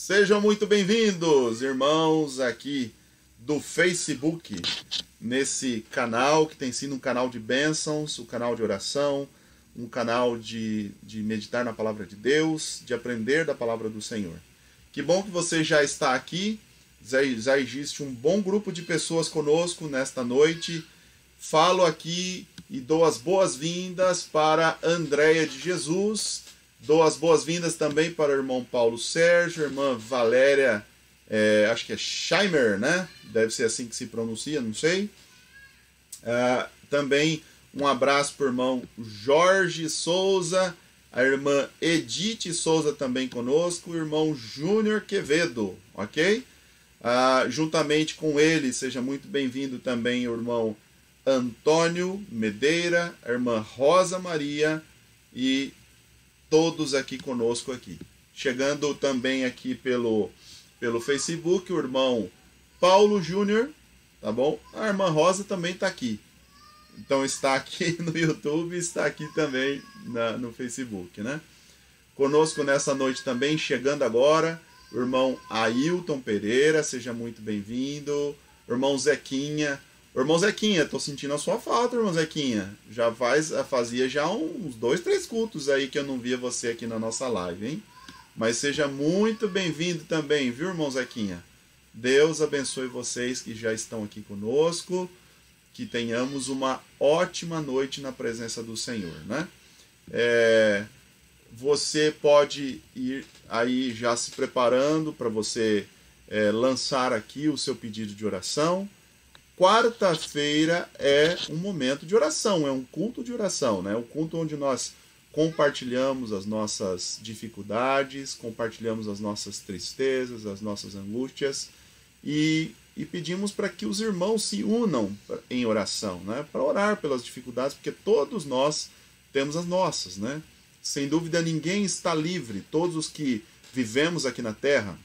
Sejam muito bem-vindos, irmãos, aqui do Facebook, nesse canal que tem sido um canal de bênçãos, um canal de oração, um canal de meditar na palavra de Deus, de aprender da palavra do Senhor. Que bom que você já está aqui, já existe um bom grupo de pessoas conosco nesta noite. Falo aqui e dou as boas-vindas para Andréia de Jesus, dou as boas-vindas também para o irmão Paulo Sérgio, irmã Valéria, acho que é Scheimer, né? Deve ser assim que se pronuncia, não sei. Também um abraço para o irmão Jorge Souza, a irmã Edith Souza também conosco, o irmão Júnior Quevedo, ok? Juntamente com ele, seja muito bem-vindo também o irmão Antônio Medeira, a irmã Rosa Maria e todos aqui conosco aqui. Chegando também aqui pelo Facebook, o irmão Paulo Júnior, tá bom? A irmã Rosa também está aqui. Então está aqui no YouTube, está aqui também no Facebook, né? Conosco nessa noite também, chegando agora, o irmão Ailton Pereira, seja muito bem-vindo. O irmão Zequinha. Irmão Zequinha, tô sentindo a sua falta, irmão Zequinha. Fazia já uns 2, 3 cultos aí que eu não via você aqui na nossa live, hein? Mas seja muito bem-vindo também, viu, irmão Zequinha? Deus abençoe vocês que já estão aqui conosco. Que tenhamos uma ótima noite na presença do Senhor, né? Você pode ir aí já se preparando para você lançar aqui o seu pedido de oração. Quarta-feira é um momento de oração, é um culto de oração, né? Um culto onde nós compartilhamos as nossas dificuldades, compartilhamos as nossas tristezas, as nossas angústias e pedimos para que os irmãos se unam em oração, né? Para orar pelas dificuldades, porque todos nós temos as nossas, né? Sem dúvida ninguém está livre, todos os que vivemos aqui na Terra,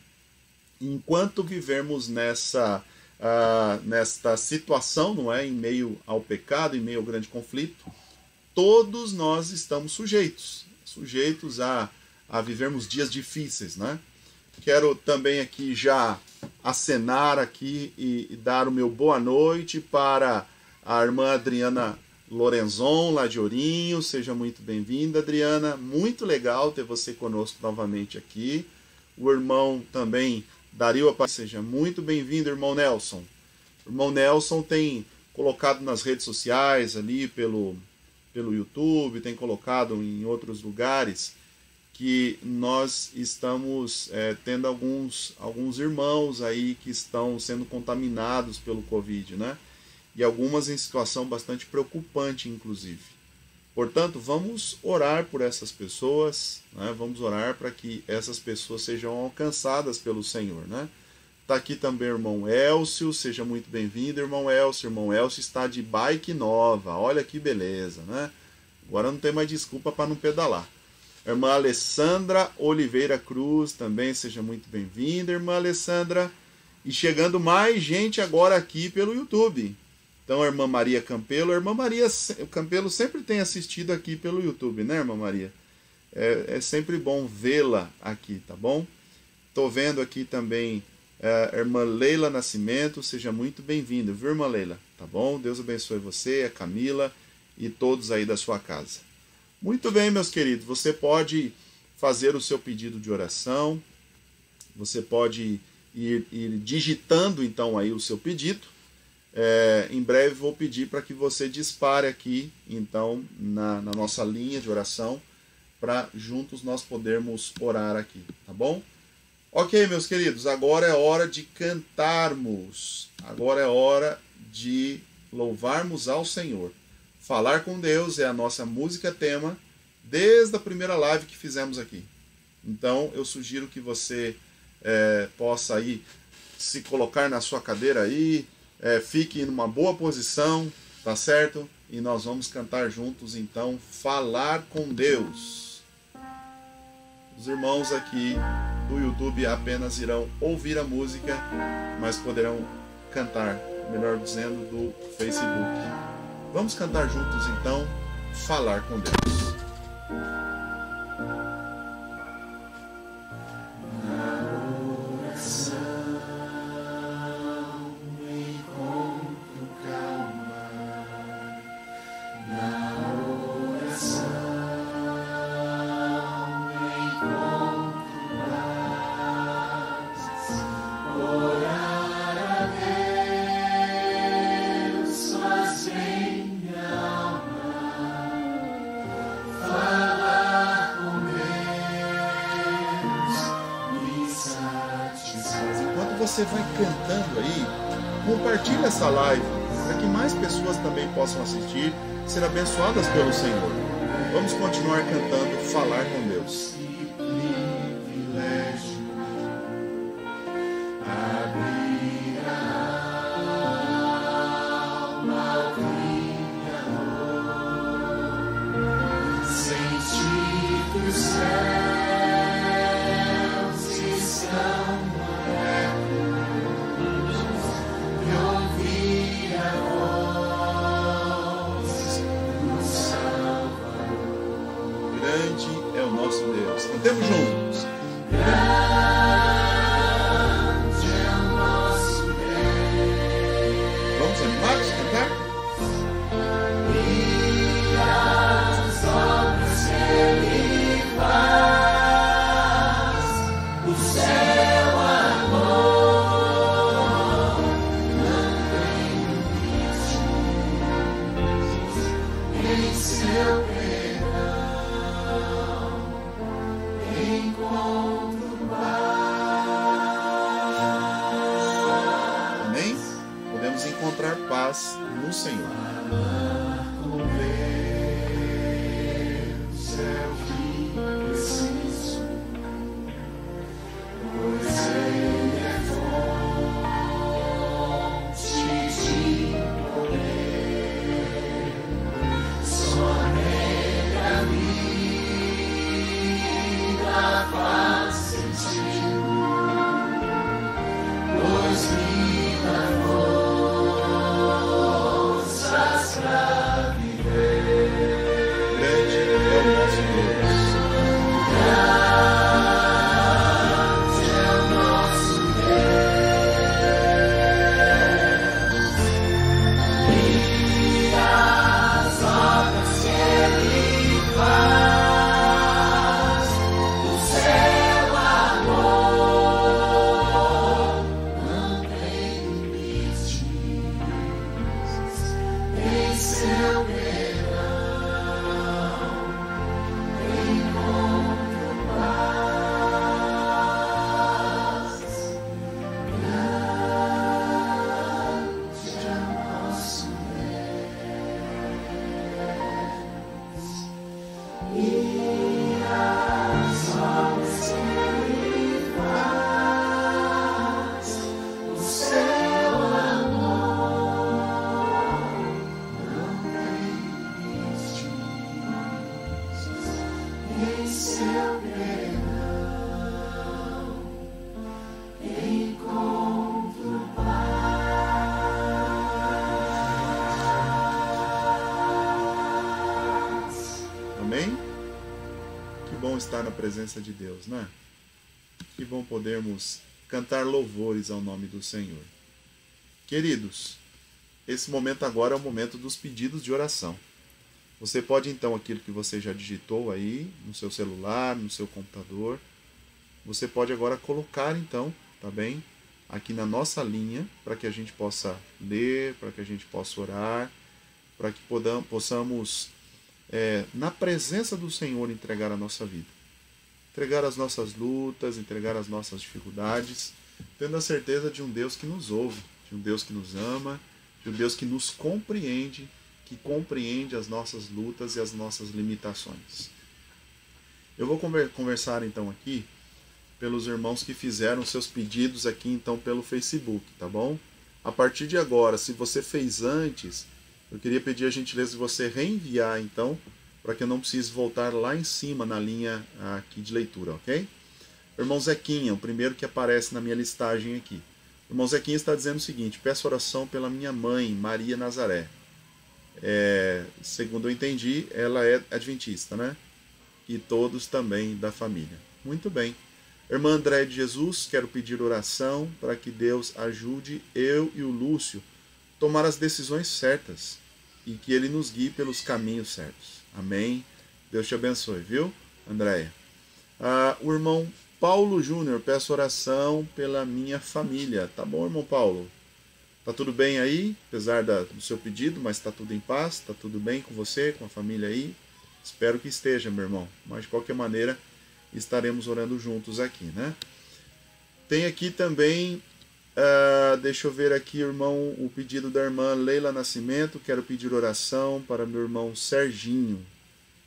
enquanto vivemos nesta situação, não é, em meio ao pecado, em meio ao grande conflito, todos nós estamos sujeitos a vivermos dias difíceis, né? Quero também aqui já acenar aqui e dar o meu boa noite para a irmã Adriana Lorenzon, lá de Ourinho. Seja muito bem-vinda, Adriana. Muito legal ter você conosco novamente aqui. O irmão também Dario Aparecido, seja muito bem-vindo, irmão Nelson. O irmão Nelson tem colocado nas redes sociais, ali pelo YouTube, tem colocado em outros lugares, que nós estamos tendo alguns irmãos aí que estão sendo contaminados pelo Covid, né? E algumas em situação bastante preocupante, inclusive. Portanto, vamos orar por essas pessoas, né? Vamos orar para que essas pessoas sejam alcançadas pelo Senhor, né? Está aqui também o irmão Elcio, seja muito bem-vindo, irmão Elcio. Irmão Elcio está de bike nova, olha que beleza, né? Agora não tem mais desculpa para não pedalar. Irmã Alessandra Oliveira Cruz, também seja muito bem-vinda, irmã Alessandra. E chegando mais gente agora aqui pelo YouTube. Então, a irmã Maria Campelo. A irmã Maria Campelo sempre tem assistido aqui pelo YouTube, né, irmã Maria? É sempre bom vê-la aqui, tá bom? Estou vendo aqui também a irmã Leila Nascimento. Seja muito bem-vinda, viu, irmã Leila? Tá bom? Deus abençoe você, a Camila e todos aí da sua casa. Muito bem, meus queridos. Você pode fazer o seu pedido de oração. Você pode ir digitando, então, aí o seu pedido. Em breve vou pedir para que você dispare aqui, então, na nossa linha de oração, para juntos nós podermos orar aqui, tá bom? Ok, meus queridos, agora é hora de cantarmos, agora é hora de louvarmos ao Senhor. Falar com Deus é a nossa música tema, desde a primeira live que fizemos aqui. Então, eu sugiro que você possa aí se colocar na sua cadeira aí, fique numa boa posição, tá certo? E nós vamos cantar juntos, então, Falar com Deus. Os irmãos aqui do YouTube apenas irão ouvir a música, mas poderão cantar, melhor dizendo, do Facebook. Vamos cantar juntos, então, Falar com Deus. você vai cantando aí, compartilhe essa live, para que mais pessoas também possam assistir, ser abençoadas pelo Senhor. Vamos continuar cantando Falar com Deus. Cantemos juntos. Vamos animados a cantar? As obras que Ele faz, o seu amor não tem limite, em seu encontrar paz no Senhor. Com Deus é o que preciso, pois Ele é fonte de poder. Só nele a vida faz sentido, pois vida Estar na presença de Deus, né? Que bom podermos cantar louvores ao nome do Senhor. Queridos, esse momento agora é o momento dos pedidos de oração. Você pode então, aquilo que você já digitou aí, no seu celular, no seu computador, você pode agora colocar então, tá bem? Aqui na nossa linha, para que a gente possa ler, para que a gente possa orar, para que possamos na presença do Senhor entregar a nossa vida, entregar as nossas lutas, entregar as nossas dificuldades, tendo a certeza de um Deus que nos ouve, de um Deus que nos ama, de um Deus que nos compreende, que compreende as nossas lutas e as nossas limitações. Eu vou conversar então aqui pelos irmãos que fizeram seus pedidos aqui então pelo Facebook, tá bom? A partir de agora, se você fez antes, eu queria pedir a gentileza de você reenviar, então, para que eu não precise voltar lá em cima na linha aqui de leitura, ok? O irmão Zequinha, o primeiro que aparece na minha listagem aqui. O irmão Zequinha está dizendo o seguinte: peço oração pela minha mãe, Maria Nazaré. Segundo eu entendi, ela é adventista, né? E todos também da família. Muito bem. Irmã André de Jesus, quero pedir oração para que Deus ajude eu e o Lúcio a tomar as decisões certas e que Ele nos guie pelos caminhos certos. Amém? Deus te abençoe, viu, Andréia? O irmão Paulo Júnior, peço oração pela minha família. Tá bom, irmão Paulo? Tá tudo bem aí, apesar do seu pedido, mas tá tudo em paz? Tá tudo bem com você, com a família aí? Espero que esteja, meu irmão. Mas, de qualquer maneira, estaremos orando juntos aqui, né? Tem aqui também Deixa eu ver aqui, irmão, o pedido da irmã Leila Nascimento. Quero pedir oração para meu irmão Serginho.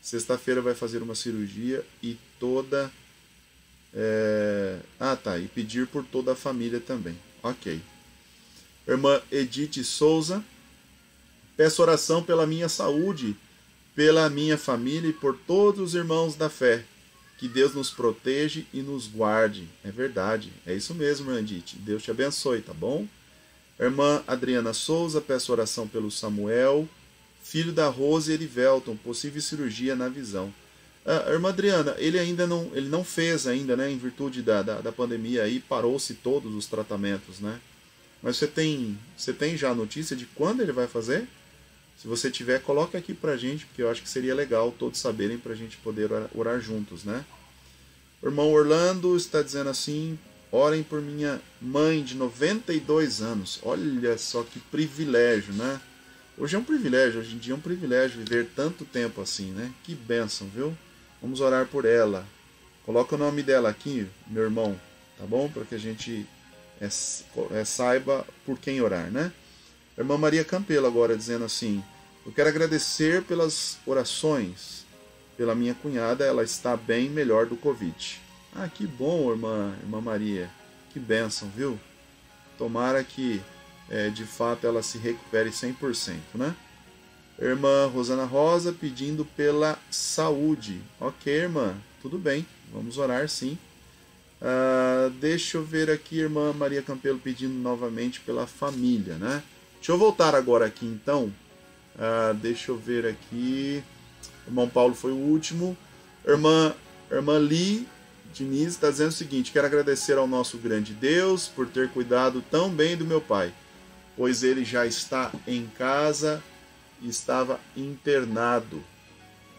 Sexta-feira vai fazer uma cirurgia e toda... E pedir por toda a família também. Ok. Irmã Edith Souza. Peço oração pela minha saúde, pela minha família e por todos os irmãos da fé. Que Deus nos proteja e nos guarde. É verdade. É isso mesmo, irmã Edith. Deus te abençoe, tá bom? Irmã Adriana Souza. Peço oração pelo Samuel, filho da Rose Erivelton. Possível cirurgia na visão. Irmã Adriana, ele não fez ainda, né? Em virtude da pandemia aí, parou-se todos os tratamentos, né? Mas você tem já a notícia de quando ele vai fazer? Se você tiver, coloque aqui pra gente, porque eu acho que seria legal todos saberem pra gente poder orar juntos, né? O irmão Orlando está dizendo assim: orem por minha mãe de 92 anos. Olha só que privilégio, né? Hoje é um privilégio, hoje em dia é um privilégio viver tanto tempo assim, né? Que bênção, viu? Vamos orar por ela. Coloca o nome dela aqui, meu irmão, tá bom? Para que a gente saiba por quem orar, né? A irmã Maria Campelo agora dizendo assim: eu quero agradecer pelas orações pela minha cunhada, ela está bem melhor do Covid. Ah, que bom, irmã Maria, que bênção, viu? Tomara que de fato ela se recupere 100%, né? Irmã Rosana Rosa pedindo pela saúde. Ok, irmã, tudo bem, vamos orar sim. Deixa eu ver aqui, irmã Maria Campelo pedindo novamente pela família, né? Deixa eu voltar agora aqui então. Deixa eu ver aqui. Irmão Paulo foi o último. Irmã Li Diniz está dizendo o seguinte: quero agradecer ao nosso grande Deus por ter cuidado tão bem do meu pai, pois ele já está em casa e estava internado.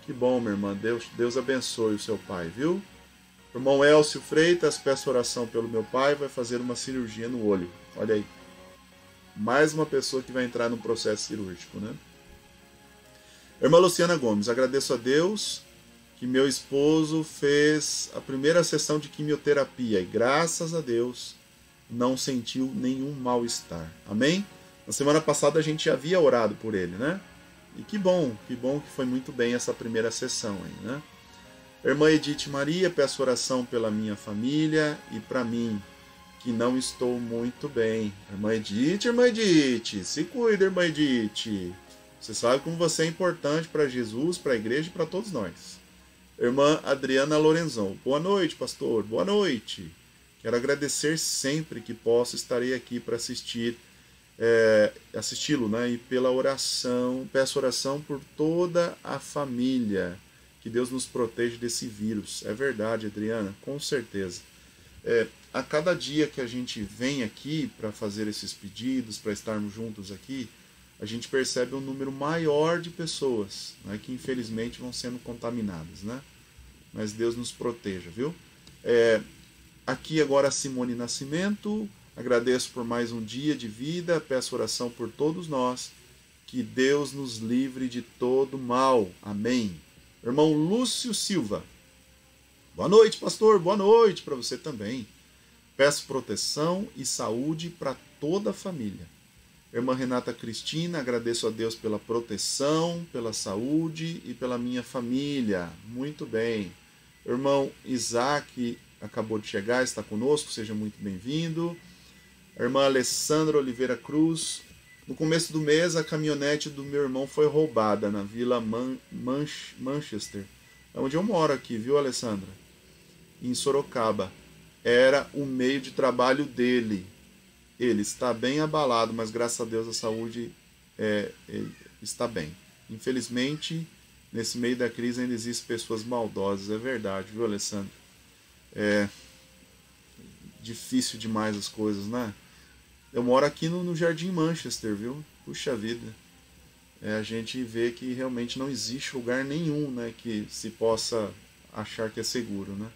Que bom, minha irmã. Deus abençoe o seu pai, viu? Irmão Elcio Freitas, peço oração pelo meu pai, vai fazer uma cirurgia no olho. Olha aí. Mais uma pessoa que vai entrar no processo cirúrgico, né? Irmã Luciana Gomes, agradeço a Deus que meu esposo fez a primeira sessão de quimioterapia e graças a Deus não sentiu nenhum mal-estar. Amém? Na semana passada a gente havia orado por ele, né? E que bom que foi muito bem essa primeira sessão aí, né? Irmã Edith Maria, peço oração pela minha família e para mim, que não estou muito bem. Irmã Edith, se cuida, irmã Edith. Você sabe como você é importante para Jesus, para a igreja e para todos nós. Irmã Adriana Lorenzão, boa noite, pastor, boa noite. Quero agradecer sempre que posso, estarei aqui para assisti-lo, né? E pela oração, peço oração por toda a família. Que Deus nos proteja desse vírus. É verdade, Adriana, com certeza. A cada dia que a gente vem aqui para fazer esses pedidos, para estarmos juntos aqui, a gente percebe um número maior de pessoas, né, que infelizmente vão sendo contaminadas, né? Mas Deus nos proteja, viu? Aqui agora Simone Nascimento, agradeço por mais um dia de vida, peço oração por todos nós, que Deus nos livre de todo mal. Amém. Irmão Lúcio Silva, boa noite, pastor, boa noite para você também. Peço proteção e saúde para toda a família. Irmã Renata Cristina, agradeço a Deus pela proteção, pela saúde e pela minha família. Muito bem. Irmão Isaac acabou de chegar, está conosco, seja muito bem-vindo. Irmã Alessandra Oliveira Cruz, no começo do mês a caminhonete do meu irmão foi roubada na Vila Manchester, onde eu moro aqui, viu, Alessandra? Em Sorocaba. Era o meio de trabalho dele. Ele está bem abalado, mas graças a Deus a saúde está bem. Infelizmente, nesse meio da crise ainda existem pessoas maldosas, é verdade, viu, Alessandro? É difícil demais as coisas, né? Eu moro aqui no Jardim Manchester, viu? Puxa vida. A gente vê que realmente não existe lugar nenhum, né, que se possa achar que é seguro, né?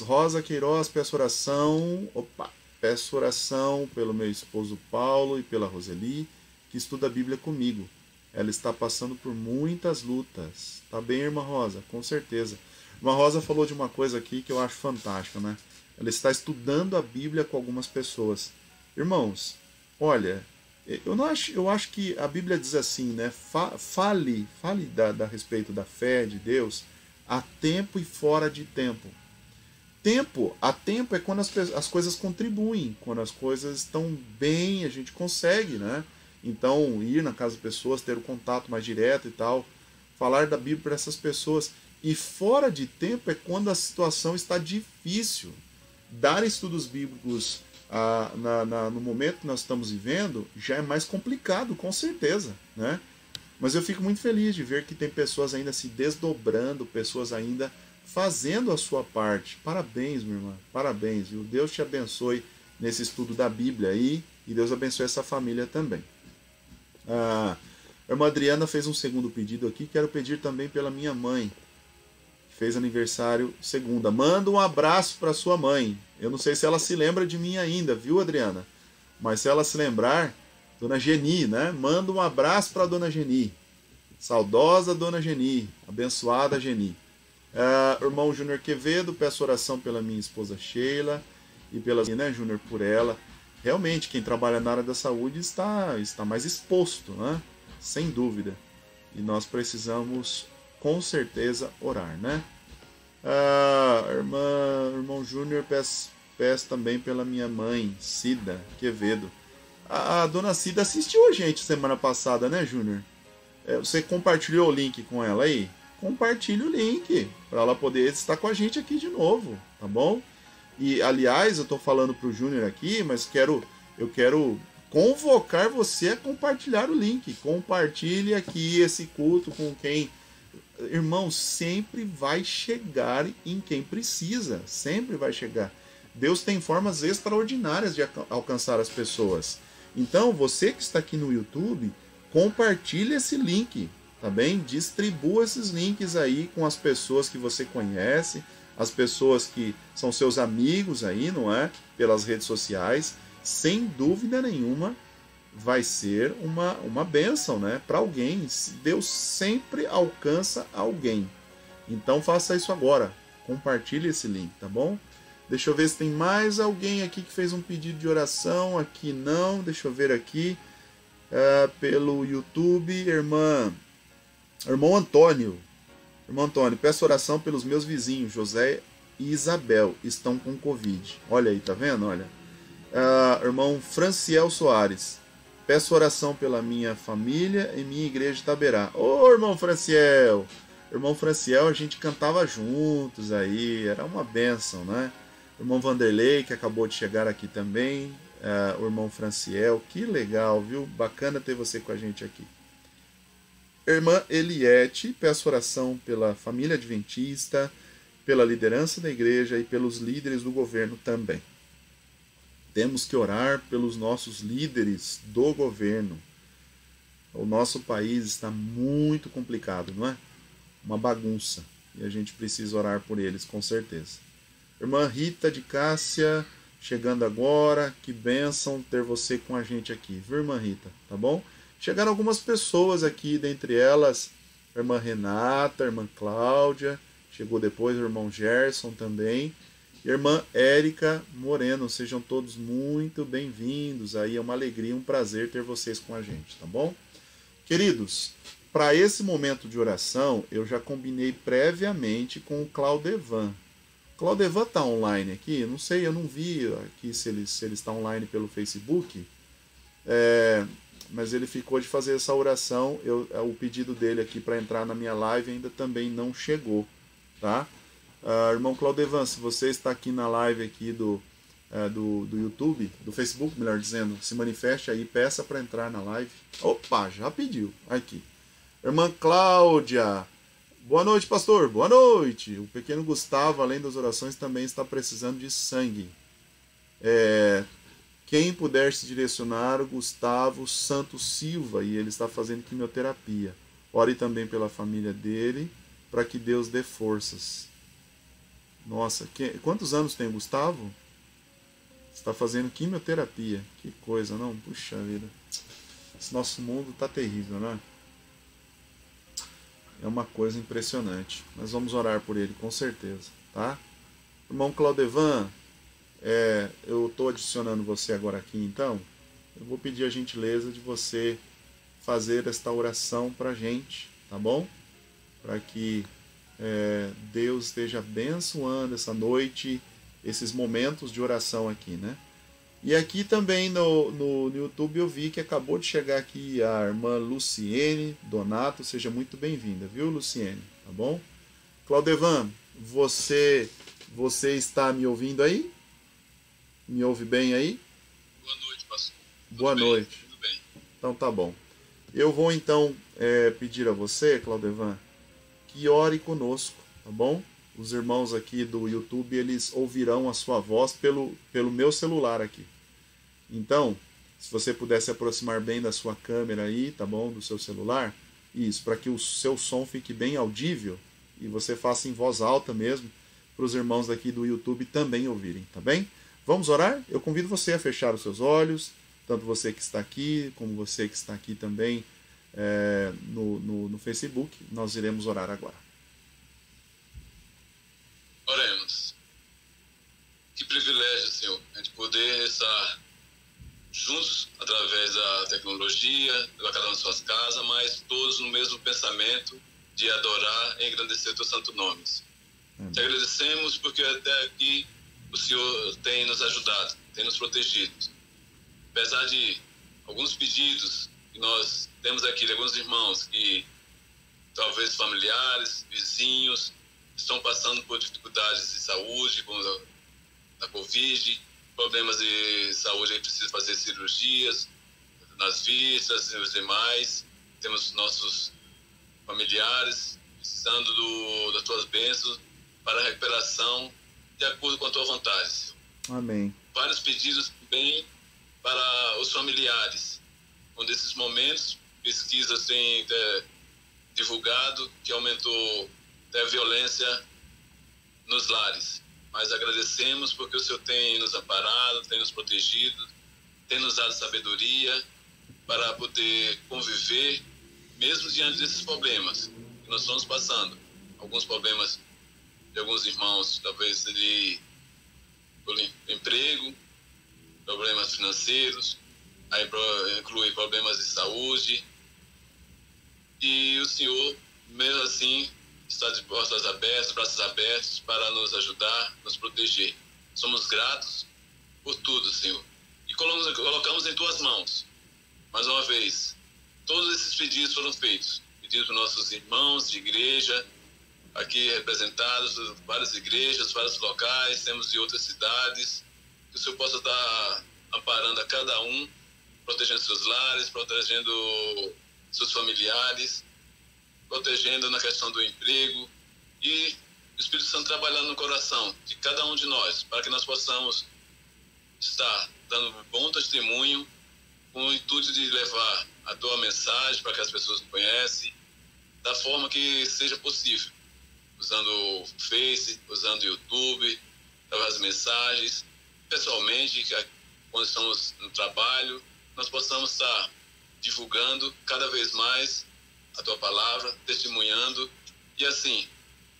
Rosa Queiroz, peço oração. Peço oração pelo meu esposo Paulo e pela Roseli, que estuda a Bíblia comigo. Ela está passando por muitas lutas. Tá bem, irmã Rosa? Com certeza. Irmã Rosa falou de uma coisa aqui que eu acho fantástica, né? ela está estudando a Bíblia com algumas pessoas. Irmãos, olha, eu acho que a Bíblia diz assim, né? Fale a respeito da fé de Deus a tempo e fora de tempo. A tempo é quando as coisas contribuem, quando as coisas estão bem, a gente consegue, né? Então, ir na casa das pessoas, ter o contato mais direto e tal, falar da Bíblia para essas pessoas. E fora de tempo é quando a situação está difícil. Dar estudos bíblicos no momento que nós estamos vivendo já é mais complicado, com certeza, né? Mas eu fico muito feliz de ver que tem pessoas ainda se desdobrando, pessoas ainda fazendo a sua parte. Parabéns, minha irmã, parabéns, viu? Deus te abençoe nesse estudo da Bíblia aí, e Deus abençoe essa família também. A irmã Adriana fez um segundo pedido aqui, quero pedir também pela minha mãe, que fez aniversário segunda. Manda um abraço para sua mãe. Eu não sei se ela se lembra de mim ainda, viu, Adriana? Mas se ela se lembrar, Dona Geni, né? Manda um abraço para Dona Geni. Saudosa Dona Geni, abençoada Geni. Irmão Júnior Quevedo, peço oração pela minha esposa Sheila e pela, né, Júnior, por ela. Realmente, quem trabalha na área da saúde está mais exposto, né? Sem dúvida. E nós precisamos, com certeza, orar, né? Irmão Júnior, peço também pela minha mãe, Cida Quevedo. A dona Cida assistiu a gente semana passada, né, Júnior? Você compartilhou o link com ela aí? Compartilhe o link para ela poder estar com a gente aqui de novo, tá bom? E, aliás, eu estou falando para o Júnior aqui, mas eu quero convocar você a compartilhar o link. Compartilhe aqui esse culto com quem... Irmão, sempre vai chegar em quem precisa, sempre vai chegar. Deus tem formas extraordinárias de alcançar as pessoas. Então, você que está aqui no YouTube, compartilhe esse link, tá bem? Distribua esses links aí com as pessoas que você conhece, as pessoas que são seus amigos aí, não é? Pelas redes sociais. Sem dúvida nenhuma, vai ser uma bênção, né? Para alguém. Deus sempre alcança alguém. Então, faça isso agora. Compartilhe esse link, tá bom? Deixa eu ver se tem mais alguém aqui que fez um pedido de oração. Aqui não. Deixa eu ver aqui. Pelo YouTube, irmão Antônio. Irmão Antônio, peço oração pelos meus vizinhos, José e Isabel. Estão com Covid. Olha aí, tá vendo? Olha. Irmão Franciel Soares. Peço oração pela minha família e minha igreja de Itaberá. Ô, irmão Franciel! Irmão Franciel, a gente cantava juntos aí. Era uma bênção, né? Irmão Vanderlei, que acabou de chegar aqui também. O irmão Franciel. Que legal, viu? Bacana ter você com a gente aqui. Irmã Eliette, peço oração pela família adventista, pela liderança da igreja e pelos líderes do governo também. Temos que orar pelos nossos líderes do governo. O nosso país está muito complicado, não é? Uma bagunça. E a gente precisa orar por eles, com certeza. Irmã Rita de Cássia, chegando agora. Que bênção ter você com a gente aqui, viu, irmã Rita? Tá bom? Chegaram algumas pessoas aqui, dentre elas a irmã Renata, a irmã Cláudia, chegou depois o irmão Gerson também, e a irmã Érica Moreno. Sejam todos muito bem-vindos. Aí é uma alegria, um prazer ter vocês com a gente, tá bom? Queridos, para esse momento de oração, eu já combinei previamente com o Claudevan. O Claudevan está online aqui? Não sei, eu não vi aqui se ele está online pelo Facebook. Mas ele ficou de fazer essa oração. O pedido dele aqui para entrar na minha live ainda também não chegou, tá? Irmão Claudevan, se você está aqui na live aqui do YouTube, do Facebook, melhor dizendo, se manifeste aí, peça para entrar na live. Opa, já pediu. Aqui. Irmã Cláudia, boa noite, pastor. Boa noite. O pequeno Gustavo, além das orações, também está precisando de sangue. Quem puder se direcionar, o Gustavo Santos Silva, e ele está fazendo quimioterapia. Ore também pela família dele, para que Deus dê forças. Nossa, quantos anos tem o Gustavo? Está fazendo quimioterapia. Que coisa, não? Puxa vida. Esse nosso mundo está terrível, né? É uma coisa impressionante. Mas vamos orar por ele, com certeza, tá? Irmão Claudevan, eu estou adicionando você agora aqui, então. Eu vou pedir a gentileza de você fazer esta oração para a gente, tá bom? Para que Deus esteja abençoando essa noite, esses momentos de oração aqui, né? E aqui também no YouTube eu vi que acabou de chegar aqui a irmã Luciene Donato. Seja muito bem-vinda, viu, Luciene? Tá bom? Claudevan, você está me ouvindo aí? Me ouve bem aí? Boa noite, pastor. Boa noite. Tudo bem. Então tá bom. Eu vou então pedir a você, Claudevan, que ore conosco, tá bom? Os irmãos aqui do YouTube, eles ouvirão a sua voz pelo meu celular aqui. Então, se você puder se aproximar bem da sua câmera aí, tá bom? Do seu celular, isso, para que o seu som fique bem audível e você faça em voz alta mesmo, para os irmãos daqui do YouTube também ouvirem, tá bem? Vamos orar? Eu convido você a fechar os seus olhos, tanto você que está aqui, como você que está aqui também no Facebook. Nós iremos orar agora. Oremos. Que privilégio, Senhor, a gente poder estar juntos através da tecnologia, cada um em suas casas, mas todos no mesmo pensamento de adorar e engrandecer o teu santo nome. Te agradecemos porque até aqui o Senhor tem nos ajudado, tem nos protegido. Apesar de alguns pedidos que nós temos aqui de alguns irmãos que talvez familiares, vizinhos, estão passando por dificuldades de saúde, como a Covid, problemas de saúde que precisam fazer cirurgias nas vistas e os demais. Temos nossos familiares precisando das tuas bênçãos para a recuperação de acordo com a tua vontade, Senhor. Amém. Vários pedidos também para os familiares. Um desses momentos, pesquisas têm divulgado que aumentou a violência nos lares. Mas agradecemos porque o Senhor tem nos amparado, tem nos protegido, tem nos dado sabedoria para poder conviver, mesmo diante desses problemas que nós estamos passando. Alguns problemas de alguns irmãos, talvez de emprego, problemas financeiros, aí inclui problemas de saúde. E o Senhor, mesmo assim, está de portas abertas, braços abertos para nos ajudar, nos proteger. Somos gratos por tudo, Senhor. E colocamos em tuas mãos. Mais uma vez, todos esses pedidos foram feitos. Pedidos para nossos irmãos de igreja, aqui representados, várias igrejas, vários locais, temos de outras cidades. Que o Senhor possa estar amparando a cada um, protegendo seus lares, protegendo seus familiares, protegendo na questão do emprego, e o Espírito Santo trabalhando no coração de cada um de nós, para que nós possamos estar dando bom testemunho, com o intuito de levar a tua mensagem para que as pessoas nos conhecem, da forma que seja possível, usando o Face, usando o YouTube, através das mensagens, pessoalmente, quando estamos no trabalho, nós possamos estar divulgando cada vez mais a tua palavra, testemunhando, e assim,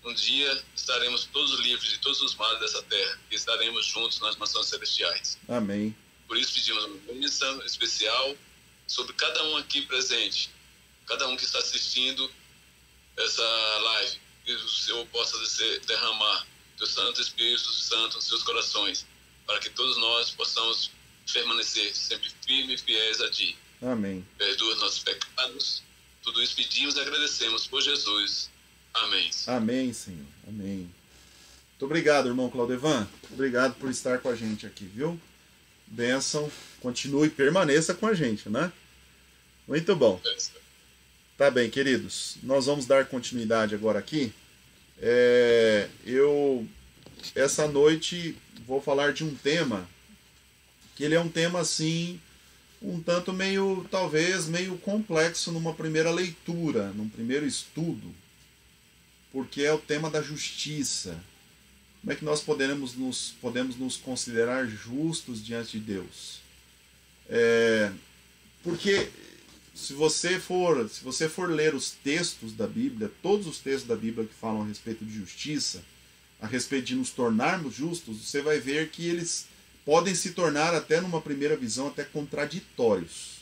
um dia estaremos todos livres de todos os males dessa terra, e estaremos juntos nas mansões celestiais. Amém. Por isso pedimos uma bênção especial sobre cada um aqui presente, cada um que está assistindo essa live, que o Senhor possa derramar do Santo Espírito Santo nos seus corações, para que todos nós possamos permanecer sempre firmes e fiéis a Ti. Amém. Perdoa nossos pecados. Tudo isso pedimos e agradecemos por Jesus. Amém. Amém, Senhor. Amém. Muito obrigado, irmão Claudevan. Obrigado por estar com a gente aqui, viu? Bênção. Continue, permaneça com a gente, né? Muito bom. Tá bem, queridos. Nós vamos dar continuidade agora aqui. Essa noite vou falar de um tema que ele é um tema assim, um tanto meio, talvez, meio complexo numa primeira leitura, num primeiro estudo, porque é o tema da justiça. Como é que nós podemos nos considerar justos diante de Deus? Porque se você for ler os textos da Bíblia, todos os textos da Bíblia que falam a respeito de justiça, a respeito de nos tornarmos justos, você vai ver que eles podem se tornar até numa primeira visão até contraditórios.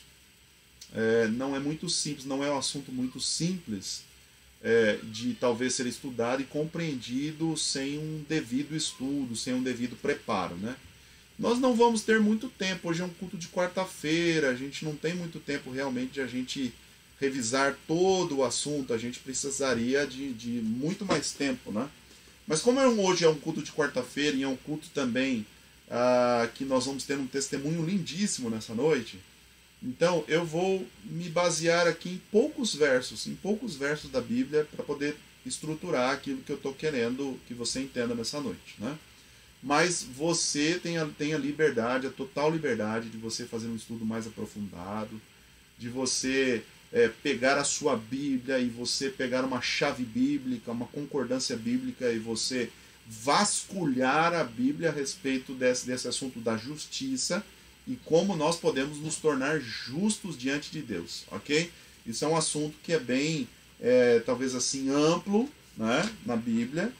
Não é muito simples, não é um assunto muito simples de talvez ser estudado e compreendido sem um devido estudo, sem um devido preparo, né? Nós não vamos ter muito tempo, hoje é um culto de quarta-feira, a gente não tem muito tempo realmente de a gente revisar todo o assunto, a gente precisaria de muito mais tempo, né? Mas como hoje é um culto de quarta-feira e é um culto também que nós vamos ter um testemunho lindíssimo nessa noite, então eu vou me basear aqui em poucos versos da Bíblia para poder estruturar aquilo que eu estou querendo que você entenda nessa noite, né? Mas você tem a liberdade, a total liberdade de você fazer um estudo mais aprofundado, de você pegar a sua Bíblia e você pegar uma chave bíblica, uma concordância bíblica e você vasculhar a Bíblia a respeito desse assunto da justiça e como nós podemos nos tornar justos diante de Deus, ok? Isso é um assunto que é bem, talvez assim, amplo, né, na Bíblia,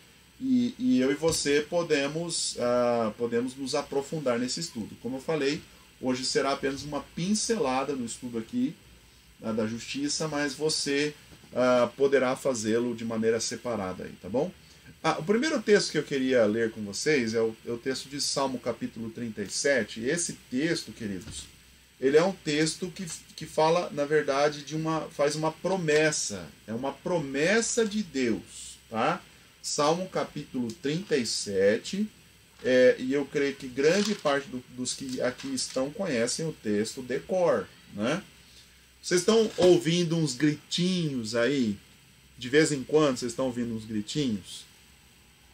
e eu e você podemos nos aprofundar nesse estudo. Como eu falei, hoje será apenas uma pincelada no estudo aqui da justiça, mas você poderá fazê-lo de maneira separada, aí, tá bom? O primeiro texto que eu queria ler com vocês é o texto de Salmo capítulo 37. E esse texto, queridos, ele é um texto que fala, na verdade, faz uma promessa. É uma promessa de Deus, tá? Salmo capítulo 37. E eu creio que grande parte dos que aqui estão conhecem o texto de cor, né? Vocês estão ouvindo uns gritinhos aí? De vez em quando vocês estão ouvindo uns gritinhos?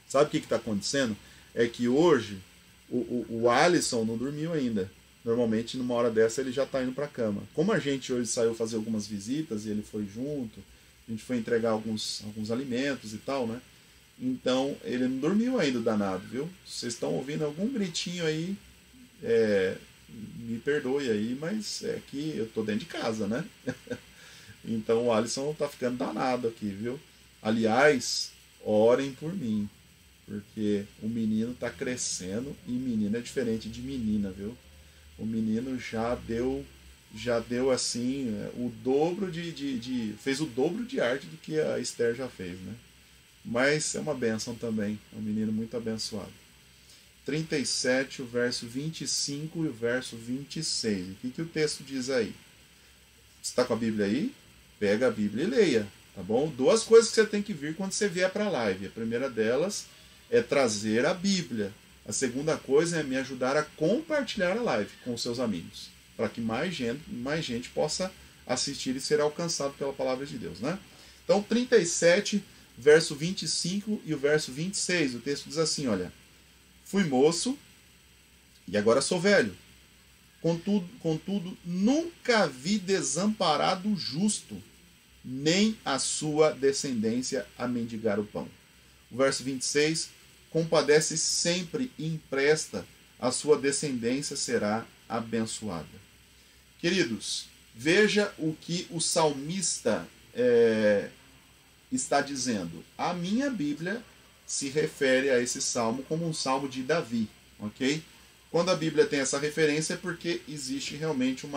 Sabe o que está acontecendo? É que hoje o Alisson não dormiu ainda. Normalmente, numa hora dessa, ele já está indo para a cama. Como a gente hoje saiu fazer algumas visitas e ele foi junto, a gente foi entregar alguns alimentos e tal, né? Então, ele não dormiu ainda, danado, viu? Vocês estão ouvindo algum gritinho aí, me perdoe aí, mas é que eu tô dentro de casa, né? Então, o Alisson tá ficando danado aqui, viu? Aliás, orem por mim, porque o menino tá crescendo e menino é diferente de menina, viu? O menino já deu assim, o dobro fez o dobro de arte do que a Esther já fez, né? Mas é uma bênção também, é um menino muito abençoado. 37, o verso 25 e o verso 26. O que o texto diz aí? Você está com a Bíblia aí? Pega a Bíblia e leia, tá bom? Duas coisas que você tem que vir quando você vier para a live. A primeira delas é trazer a Bíblia. A segunda coisa é me ajudar a compartilhar a live com os seus amigos, para que mais gente possa assistir e ser alcançado pela palavra de Deus, né? Então, 37, verso 25 e o verso 26, o texto diz assim, olha: fui moço e agora sou velho. Contudo, nunca vi desamparado o justo, nem a sua descendência a mendigar o pão. O verso 26, compadece sempre e empresta, a sua descendência será abençoada. Queridos, veja o que o salmista está dizendo. A minha Bíblia se refere a esse salmo como um salmo de Davi, ok? Quando a Bíblia tem essa referência é porque existe realmente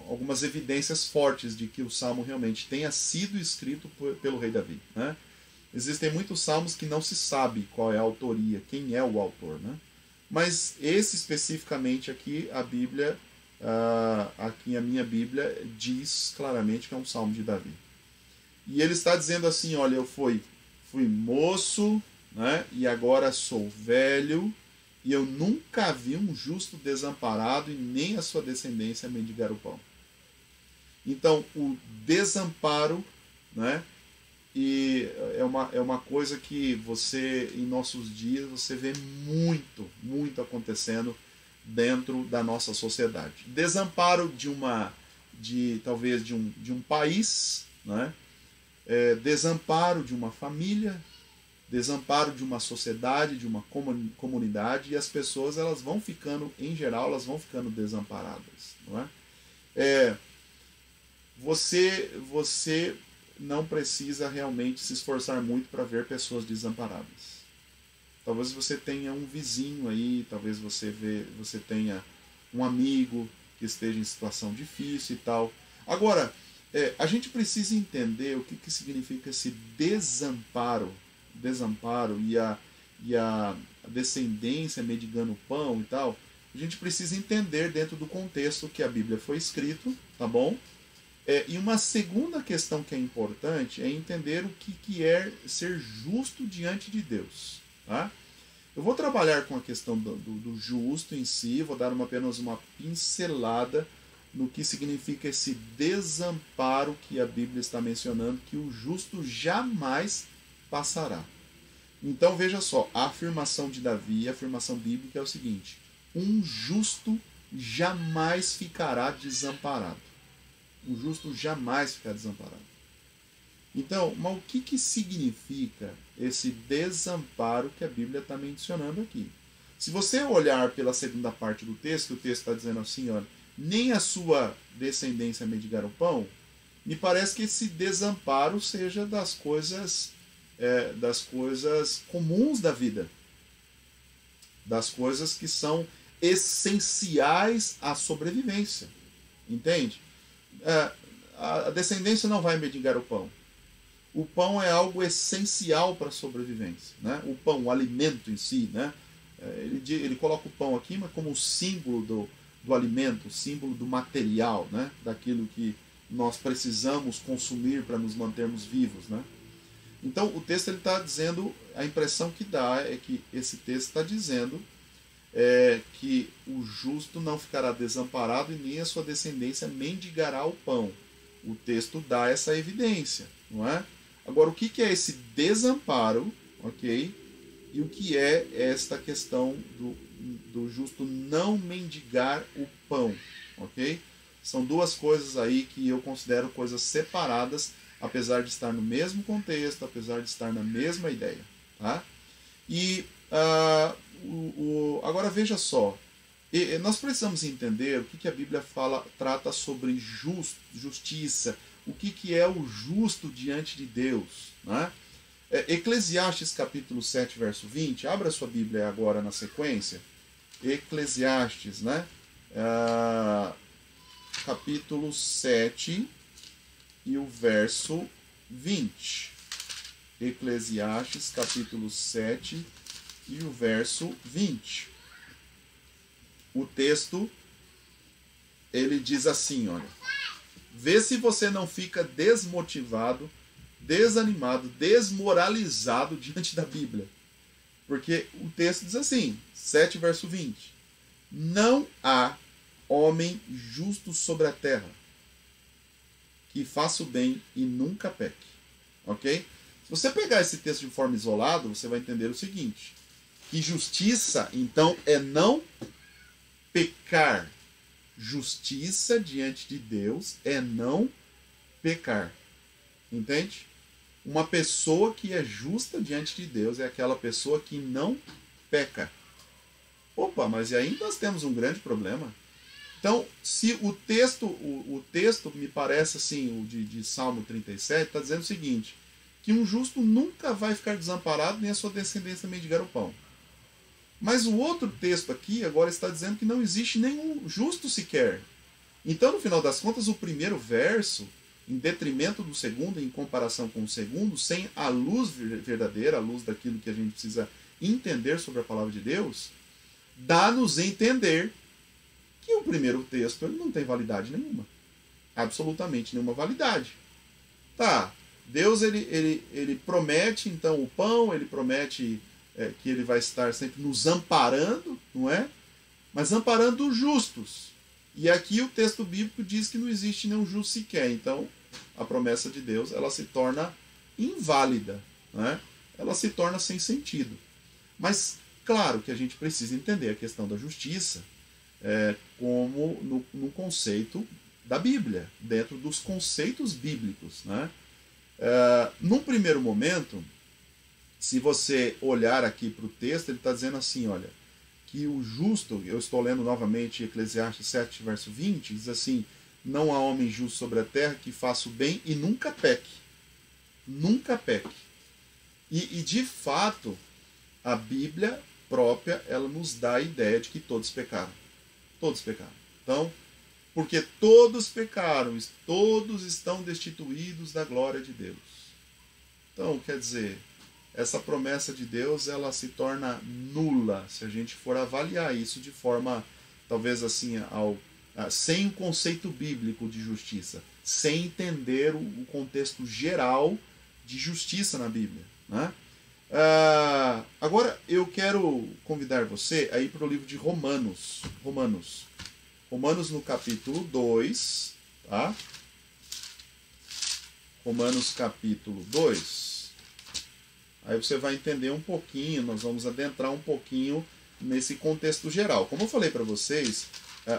algumas evidências fortes de que o salmo realmente tenha sido escrito pelo rei Davi, né? Existem muitos salmos que não se sabe qual é a autoria, quem é o autor, né? Mas esse especificamente aqui, a Bíblia, aqui a minha Bíblia diz claramente que é um salmo de Davi. E ele está dizendo assim, olha, eu fui moço, né, e agora sou velho, e eu nunca vi um justo desamparado e nem a sua descendência mendigar o pão. Então, o desamparo, né, e é uma coisa que você, em nossos dias, você vê muito acontecendo dentro da nossa sociedade. Desamparo talvez de um país, né? Desamparo de uma família, desamparo de uma sociedade, de uma comunidade, e as pessoas, elas vão ficando, em geral, elas vão ficando desamparadas, não é? Você não precisa realmente se esforçar muito para ver pessoas desamparadas. Talvez você tenha um vizinho aí, talvez você tenha um amigo que esteja em situação difícil e tal. Agora, a gente precisa entender o que significa esse desamparo e a descendência mendigando pão e tal. A gente precisa entender dentro do contexto que a Bíblia foi escrito, tá bom? E uma segunda questão que é importante é entender o que é ser justo diante de Deus, tá? Eu vou trabalhar com a questão do justo em si, vou dar apenas uma pincelada no que significa esse desamparo que a Bíblia está mencionando, que o justo jamais passará. Então veja só, a afirmação de Davi, a afirmação bíblica é o seguinte: um justo jamais ficará desamparado. O justo jamais ficará desamparado. Então, mas o que significa esse desamparo que a Bíblia está mencionando aqui? Se você olhar pela segunda parte do texto, o texto está dizendo assim, olha, nem a sua descendência mendigar o pão, me parece que esse desamparo seja das coisas comuns da vida, das coisas que são essenciais à sobrevivência, entende? A descendência não vai mendigar o pão. O pão é algo essencial para a sobrevivência, né? O pão, o alimento em si, né? Ele coloca o pão aqui, mas como símbolo do alimento, o símbolo do material, né? Daquilo que nós precisamos consumir para nos mantermos vivos, né? Então o texto está dizendo, a impressão que dá é que esse texto está dizendo que o justo não ficará desamparado e nem a sua descendência mendigará o pão. O texto dá essa evidência, não é? Agora, o que é esse desamparo, ok? E o que é esta questão do justo não mendigar o pão, ok? São duas coisas aí que eu considero coisas separadas, apesar de estar no mesmo contexto, apesar de estar na mesma ideia, tá? E agora veja só, nós precisamos entender o que a Bíblia trata sobre justiça, o que é o justo diante de Deus, né? Eclesiastes capítulo 7, verso 20, abra sua Bíblia agora na sequência, Eclesiastes, né? Capítulo 7 e o verso 20. Eclesiastes capítulo 7 e o verso 20. O texto, ele diz assim, olha: vê se você não fica desmotivado, desanimado, desmoralizado diante da Bíblia. Porque o texto diz assim, 7 verso 20. Não há homem justo sobre a terra que faça o bem e nunca peque. Ok? Se você pegar esse texto de forma isolada, você vai entender o seguinte: que justiça, então, é não pecar. Justiça diante de Deus é não pecar. Entende? Uma pessoa que é justa diante de Deus é aquela pessoa que não peca. Opa, mas aí nós temos um grande problema. Então, se o texto me parece assim, o de Salmo 37, está dizendo o seguinte: que um justo nunca vai ficar desamparado, nem a sua descendência mendigar o pão. Mas o outro texto aqui agora está dizendo que não existe nenhum justo sequer. Então, no final das contas, o primeiro verso, em detrimento do segundo, em comparação com o segundo, sem a luz verdadeira, a luz daquilo que a gente precisa entender sobre a palavra de Deus, dá-nos a entender que o primeiro texto ele não tem validade nenhuma. Absolutamente nenhuma validade. Tá, Deus ele promete então o pão, ele promete que ele vai estar sempre nos amparando, não é? Mas amparando os justos. E aqui o texto bíblico diz que não existe nenhum justo sequer. Então, a promessa de Deus ela se torna inválida, né? Ela se torna sem sentido. Mas, claro que a gente precisa entender a questão da justiça como no conceito da Bíblia, dentro dos conceitos bíblicos, né? Num primeiro momento, se você olhar aqui para o texto, ele está dizendo assim, olha, que o justo, eu estou lendo novamente Eclesiastes 7, verso 20, diz assim: não há homem justo sobre a terra que faça o bem e nunca peque. Nunca peque. E de fato, a Bíblia própria, ela nos dá a ideia de que todos pecaram. Todos pecaram. Então, porque todos pecaram, todos estão destituídos da glória de Deus. Então, quer dizer, essa promessa de Deus, ela se torna nula se a gente for avaliar isso de forma, talvez assim, sem o conceito bíblico de justiça, sem entender o contexto geral de justiça na Bíblia, né? Agora eu quero convidar você a ir para o livro de Romanos. Romanos no capítulo 2, tá? Romanos capítulo 2. Aí você vai entender um pouquinho, nós vamos adentrar um pouquinho nesse contexto geral. Como eu falei para vocês,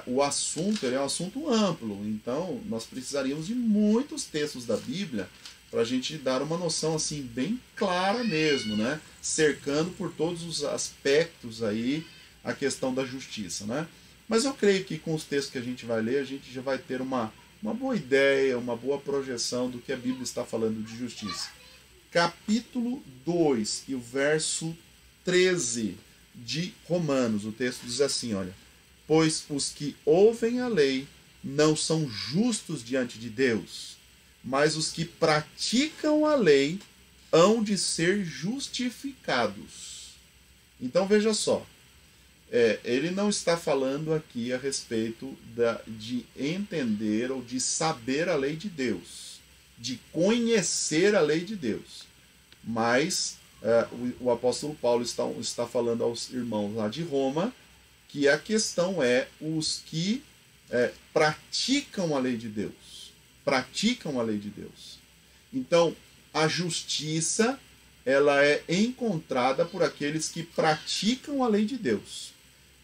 o assunto é um assunto amplo, então nós precisaríamos de muitos textos da Bíblia para a gente dar uma noção assim bem clara mesmo, né? Cercando por todos os aspectos aí a questão da justiça, né? Mas eu creio que com os textos que a gente vai ler, a gente já vai ter uma boa ideia, uma boa projeção do que a Bíblia está falando de justiça. Capítulo 2 e o verso 13 de Romanos, o texto diz assim, olha: pois os que ouvem a lei não são justos diante de Deus, mas os que praticam a lei hão de ser justificados. Então veja só, ele não está falando aqui a respeito de entender ou de saber a lei de Deus, de conhecer a lei de Deus. Mas o apóstolo Paulo está falando aos irmãos lá de Roma que a questão é os que praticam a lei de Deus. Praticam a lei de Deus. Então, a justiça, ela é encontrada por aqueles que praticam a lei de Deus.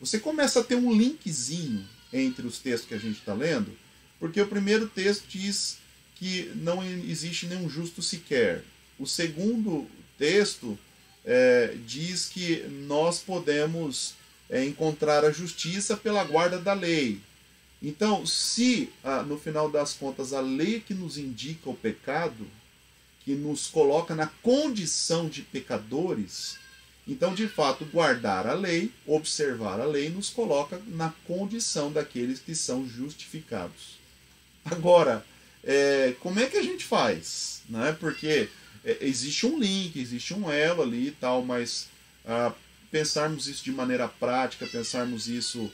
Você começa a ter um linkzinho entre os textos que a gente está lendo, porque o primeiro texto diz que não existe nenhum justo sequer. O segundo texto diz que nós podemos encontrar a justiça pela guarda da lei. Então, se no final das contas a lei que nos indica o pecado, que nos coloca na condição de pecadores, então de fato guardar a lei, observar a lei, nos coloca na condição daqueles que são justificados. Agora, como é que a gente faz? Né? Porque existe um link, existe um elo ali e tal, mas pensarmos isso de maneira prática, pensarmos isso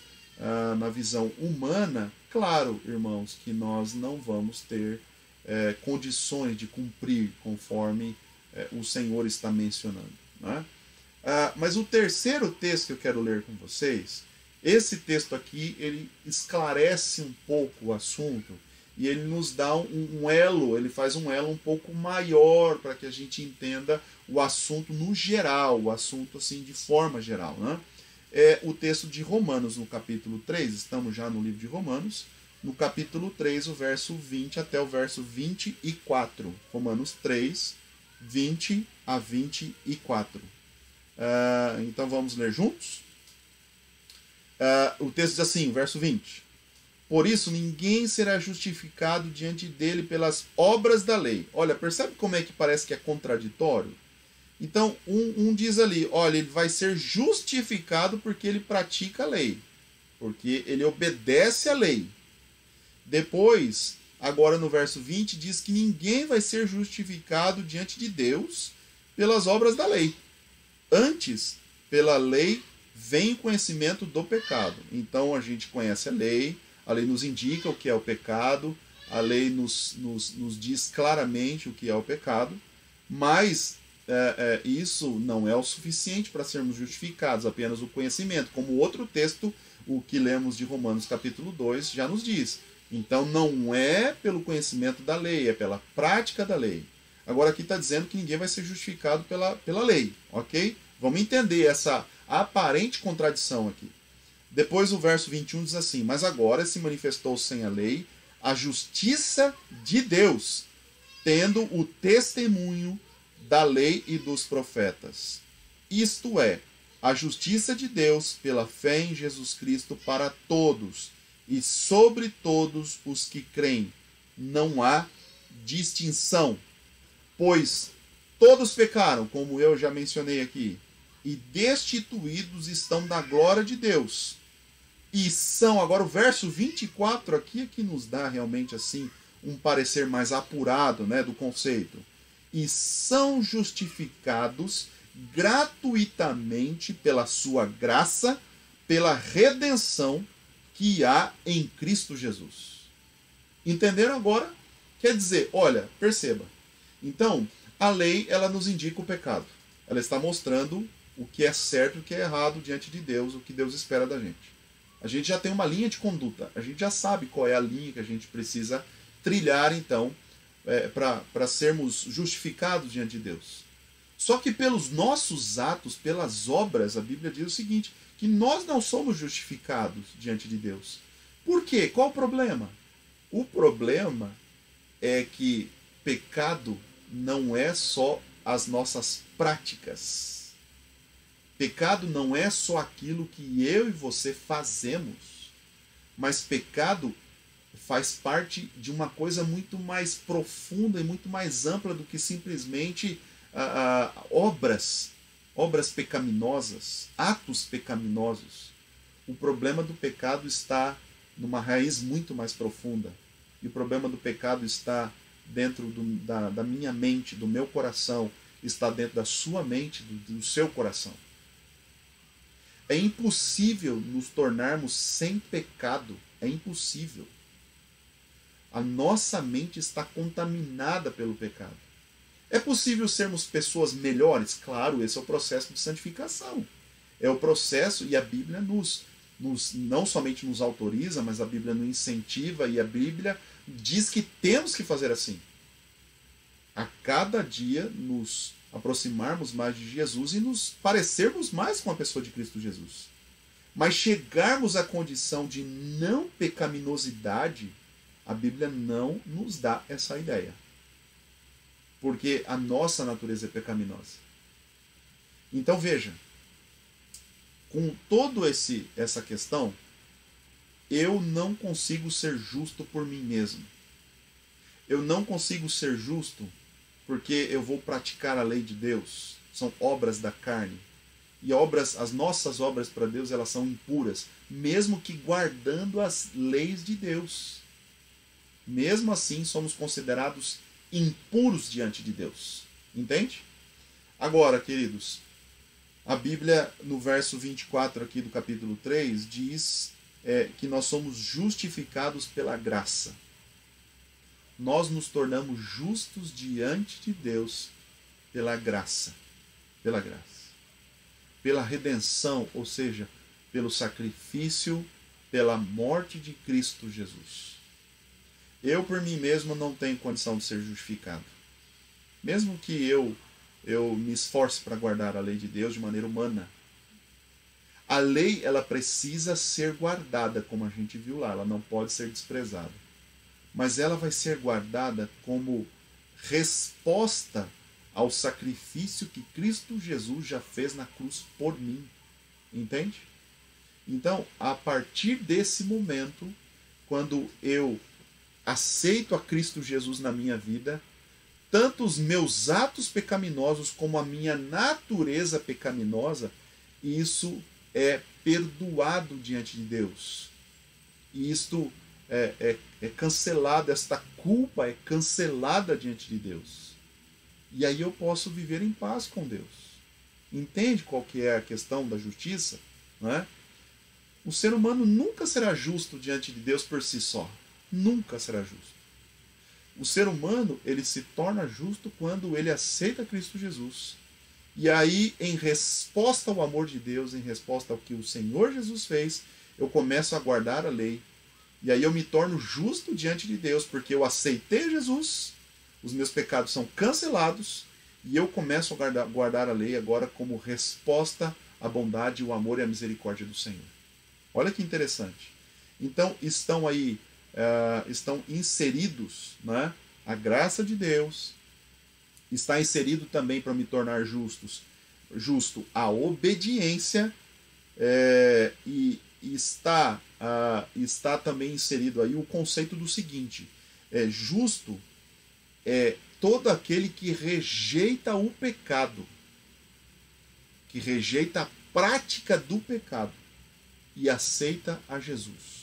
na visão humana, claro, irmãos, que nós não vamos ter condições de cumprir conforme o Senhor está mencionando. Né? Mas o terceiro texto que eu quero ler com vocês, esse texto aqui, ele esclarece um pouco o assunto e ele nos dá um elo, ele faz um elo um pouco maior para que a gente entenda o assunto no geral, o assunto assim de forma geral. Né? É o texto de Romanos, no capítulo 3, estamos já no livro de Romanos, no capítulo 3, o verso 20 até o verso 24. Romanos 3, 20 a 24. Então vamos ler juntos? O texto diz assim, verso 20. Por isso ninguém será justificado diante dele pelas obras da lei. Olha, percebe como é que parece que é contraditório? Então, um diz ali, olha, ele vai ser justificado porque ele pratica a lei, porque ele obedece à lei. Depois, agora no verso 20, diz que ninguém vai ser justificado diante de Deus pelas obras da lei. Antes, pela lei, vem o conhecimento do pecado. Então, a gente conhece a lei nos indica o que é o pecado, a lei nos diz claramente o que é o pecado, mas isso não é o suficiente para sermos justificados, apenas o conhecimento, como outro texto, o que lemos de Romanos capítulo 2, já nos diz. Então não é pelo conhecimento da lei, é pela prática da lei. Agora aqui está dizendo que ninguém vai ser justificado pela lei, ok? Vamos entender essa aparente contradição aqui. Depois o verso 21 diz assim, mas agora se manifestou sem a lei a justiça de Deus, tendo o testemunho da lei e dos profetas. Isto é, a justiça de Deus pela fé em Jesus Cristo para todos e sobre todos os que creem. Não há distinção, pois todos pecaram, como eu já mencionei aqui. e destituídos estão da glória de Deus. E são, agora o verso 24 aqui é que nos dá realmente assim um parecer mais apurado, né, do conceito. E são justificados gratuitamente pela sua graça, pela redenção que há em Cristo Jesus. Entenderam agora? Quer dizer, olha, perceba. Então, a lei, ela nos indica o pecado. Ela está mostrando o que é certo e o que é errado diante de Deus, o que Deus espera da gente. A gente já tem uma linha de conduta. A gente já sabe qual é a linha que a gente precisa trilhar, então, para sermos justificados diante de Deus. Só que pelos nossos atos, pelas obras, a Bíblia diz o seguinte, que nós não somos justificados diante de Deus. Por quê? Qual o problema? O problema é que pecado não é só as nossas práticas. Pecado não é só aquilo que eu e você fazemos, mas pecado faz parte de uma coisa muito mais profunda e muito mais ampla do que simplesmente obras pecaminosas, atos pecaminosos. O problema do pecado está numa raiz muito mais profunda. E o problema do pecado está dentro da minha mente, do meu coração, está dentro da sua mente, do seu coração. É impossível nos tornarmos sem pecado. É impossível. A nossa mente está contaminada pelo pecado. É possível sermos pessoas melhores? Claro, esse é o processo de santificação. É o processo, e a Bíblia não somente nos autoriza, mas a Bíblia nos incentiva, e a Bíblia diz que temos que fazer assim. A cada dia nos aproximarmos mais de Jesus e nos parecermos mais com a pessoa de Cristo Jesus. Mas chegarmos à condição de não pecaminosidade, a Bíblia não nos dá essa ideia. Porque a nossa natureza é pecaminosa. Então veja, com toda essa questão, eu não consigo ser justo por mim mesmo. Eu não consigo ser justo porque eu vou praticar a lei de Deus. São obras da carne. E as nossas obras para Deus, elas são impuras, mesmo que guardando as leis de Deus. Mesmo assim, somos considerados impuros diante de Deus. Entende? Agora, queridos, a Bíblia, no verso 24 aqui do capítulo 3, diz que nós somos justificados pela graça. Nós nos tornamos justos diante de Deus pela graça. Pela graça. Pela redenção, ou seja, pelo sacrifício, pela morte de Cristo Jesus. Eu, por mim mesmo, não tenho condição de ser justificado. Mesmo que eu me esforce para guardar a lei de Deus de maneira humana. A lei, ela precisa ser guardada, como a gente viu lá, ela não pode ser desprezada. Mas ela vai ser guardada como resposta ao sacrifício que Cristo Jesus já fez na cruz por mim. Entende? Então, a partir desse momento, quando eu aceito a Cristo Jesus na minha vida, tanto os meus atos pecaminosos como a minha natureza pecaminosa, isso é perdoado diante de Deus. E isto é cancelado, esta culpa é cancelada diante de Deus. E aí eu posso viver em paz com Deus. Entende qual que é a questão da justiça? Não é? O ser humano nunca será justo diante de Deus por si só. Nunca será justo. O ser humano, ele se torna justo quando ele aceita Cristo Jesus. E aí, em resposta ao amor de Deus, em resposta ao que o Senhor Jesus fez, eu começo a guardar a lei. E aí eu me torno justo diante de Deus, porque eu aceitei Jesus, os meus pecados são cancelados, e eu começo a guardar a lei agora como resposta à bondade, o amor e a misericórdia do Senhor. Olha que interessante. Então, estão aí estão inseridos, né, a graça de Deus, está inserido também para me tornar justo a obediência, e está também inserido aí o conceito do seguinte: justo é todo aquele que rejeita o pecado, que rejeita a prática do pecado e aceita a Jesus.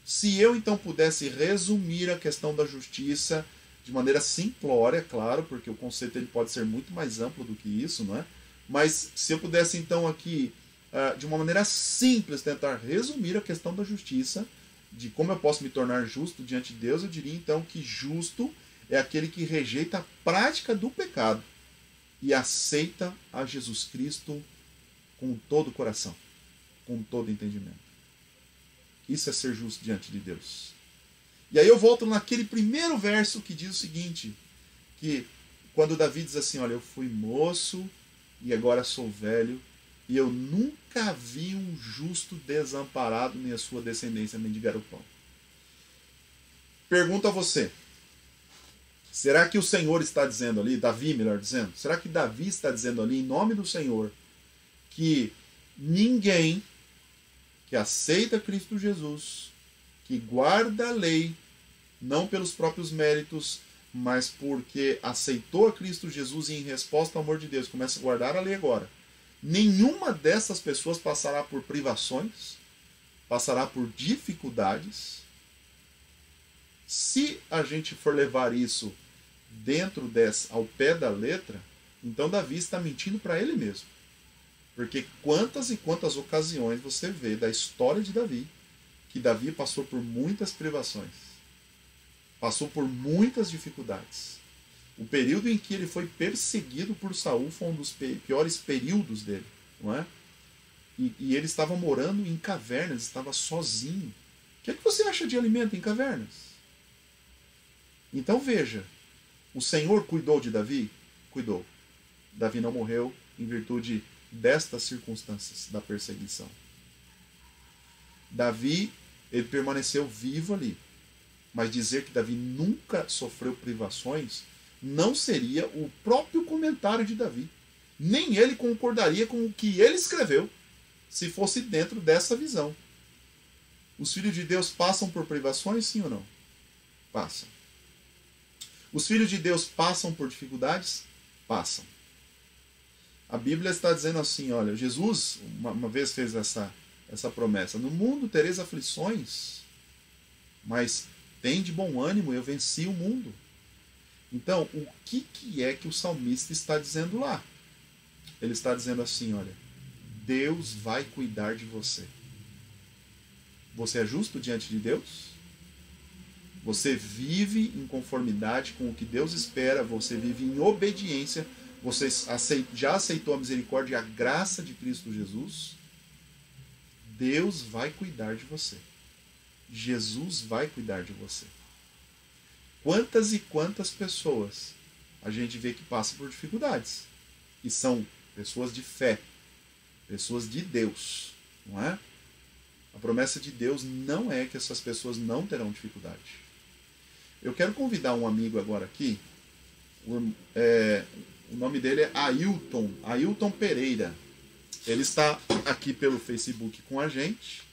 Se eu então pudesse resumir a questão da justiça de maneira simplória, claro, porque o conceito ele pode ser muito mais amplo do que isso, não é? Mas se eu pudesse então aqui, de uma maneira simples, tentar resumir a questão da justiça, de como eu posso me tornar justo diante de Deus, eu diria então que justo é aquele que rejeita a prática do pecado e aceita a Jesus Cristo com todo o coração, com todo o entendimento. Isso é ser justo diante de Deus. E aí eu volto naquele primeiro verso que diz o seguinte, que quando Davi diz assim, olha, eu fui moço e agora sou velho, e eu nunca vi um justo desamparado, nem a sua descendência mendigar o pão. Pergunto a você, será que o Senhor está dizendo ali, Davi melhor dizendo, será que Davi está dizendo ali, em nome do Senhor, que ninguém que aceita Cristo Jesus, que guarda a lei, não pelos próprios méritos, mas porque aceitou a Cristo Jesus e em resposta ao amor de Deus, começa a guardar a lei agora, nenhuma dessas pessoas passará por privações, passará por dificuldades. Se a gente for levar isso dentro ao pé da letra, então Davi está mentindo para ele mesmo. Porque quantas e quantas ocasiões você vê da história de Davi, que Davi passou por muitas privações, passou por muitas dificuldades. O período em que ele foi perseguido por Saul foi um dos piores períodos dele, não é? E ele estava morando em cavernas, estava sozinho. O que é que você acha de alimento em cavernas? Então veja, o Senhor cuidou de Davi? Cuidou. Davi não morreu em virtude destas circunstâncias da perseguição. Davi, ele permaneceu vivo ali. Mas dizer que Davi nunca sofreu privações não seria o próprio comentário de Davi. Nem ele concordaria com o que ele escreveu, se fosse dentro dessa visão. Os filhos de Deus passam por privações, sim ou não? Passam. Os filhos de Deus passam por dificuldades? Passam. A Bíblia está dizendo assim, olha, Jesus uma vez fez essa promessa. No mundo tereis aflições, mas tem de bom ânimo, eu venci o mundo. Então, o que é que o salmista está dizendo lá? Ele está dizendo assim, olha, Deus vai cuidar de você. Você é justo diante de Deus? Você vive em conformidade com o que Deus espera, você vive em obediência, você já aceitou a misericórdia e a graça de Cristo Jesus? Deus vai cuidar de você. Jesus vai cuidar de você. Quantas e quantas pessoas a gente vê que passam por dificuldades? E são pessoas de fé, pessoas de Deus, não é? A promessa de Deus não é que essas pessoas não terão dificuldade. Eu quero convidar um amigo agora aqui, o nome dele é Ailton Pereira. Ele está aqui pelo Facebook com a gente.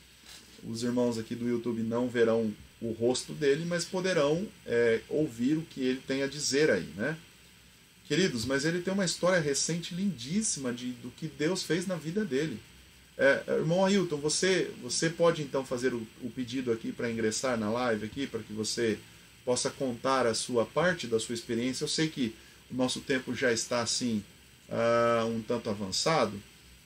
Os irmãos aqui do YouTube não verão o rosto dele, mas poderão ouvir o que ele tem a dizer aí, né? Queridos, mas ele tem uma história recente lindíssima do que Deus fez na vida dele. Irmão Ailton, você pode então fazer o pedido aqui para ingressar na live aqui, para que você possa contar a sua parte da sua experiência. Eu sei que o nosso tempo já está assim um tanto avançado,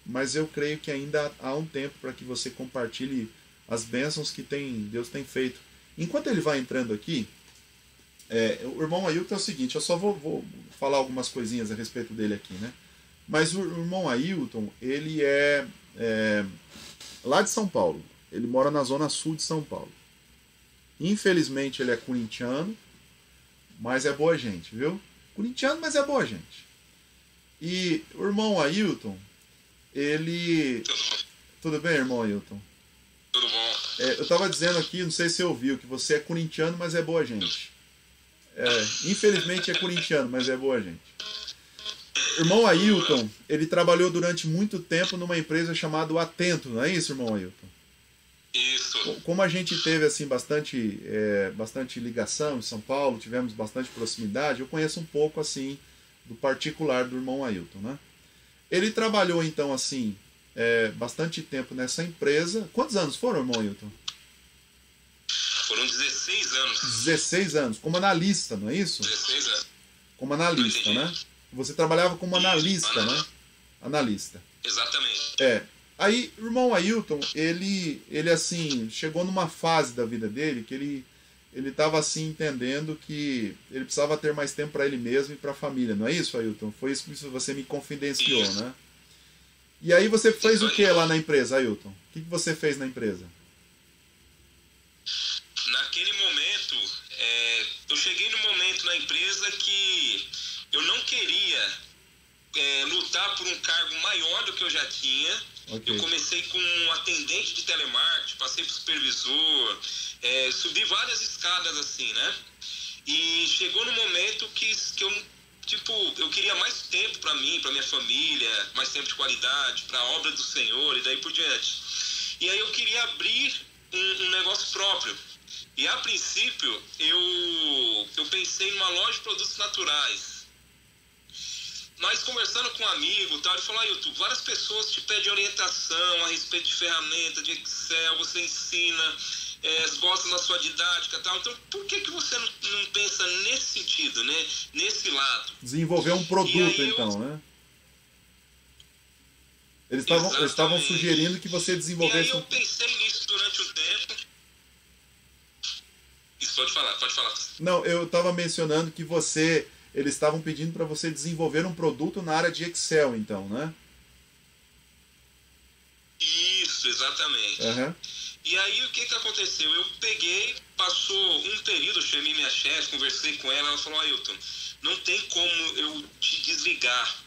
mas eu creio que ainda há um tempo para que você compartilhe as bênçãos que Deus tem feito. Enquanto ele vai entrando aqui, o irmão Ailton é o seguinte, eu só vou falar algumas coisinhas a respeito dele aqui, né? Mas o irmão Ailton, ele é lá de São Paulo. Ele mora na zona sul de São Paulo. Infelizmente ele é corintiano, mas é boa gente, viu? Corintiano, mas é boa gente. E o irmão Ailton, ele... Tudo bem, irmão Ailton? Tudo bom. Eu estava dizendo aqui, não sei se você ouviu, que você é corintiano, mas é boa gente. Infelizmente é corintiano, mas é boa gente. Irmão Ailton, ele trabalhou durante muito tempo numa empresa chamada Atento, não é isso, irmão Ailton? Isso. Como a gente teve assim bastante ligação em São Paulo, tivemos bastante proximidade, eu conheço um pouco assim do particular do irmão Ailton, né? Ele trabalhou, então, assim, bastante tempo nessa empresa. Quantos anos foram, irmão Ailton? Foram 16 anos. 16 anos, como analista, não é isso? 16 anos. Como analista, né? Você trabalhava como analista, né? Analista. Exatamente. Aí, o irmão Ailton, ele assim, chegou numa fase da vida dele que ele estava assim entendendo que ele precisava ter mais tempo para ele mesmo e para a família, não é isso, Ailton? Foi isso que você me confidenciou, isso, né? E aí você fez o que lá na empresa, Ailton? O que você fez na empresa? Naquele momento, eu cheguei no momento na empresa que eu não queria lutar por um cargo maior do que eu já tinha. Okay. Eu comecei como um atendente de telemarketing, passei para supervisor, subi várias escadas assim, né? E chegou no momento que eu queria mais tempo para mim, para minha família, mais tempo de qualidade, para a obra do Senhor e daí por diante. E aí eu queria abrir um negócio próprio. E a princípio eu pensei numa loja de produtos naturais. Mas conversando com um amigo, tal, ele falou: Ailton, várias pessoas te pedem orientação a respeito de ferramenta, de Excel, você ensina, gostam da sua didática e tal. Então, por que você não pensa nesse sentido, né? Nesse lado? Desenvolver um produto, então, né? Eles estavam sugerindo que você desenvolvesse... E aí eu pensei nisso durante um tempo. Isso, pode falar. Não, eu estava mencionando que eles estavam pedindo para você desenvolver um produto na área de Excel, então, né? Isso, exatamente. Uhum. E aí, o que aconteceu? Eu peguei, passou um período, eu chamei minha chefe, conversei com ela falou: Ailton, não tem como eu te desligar,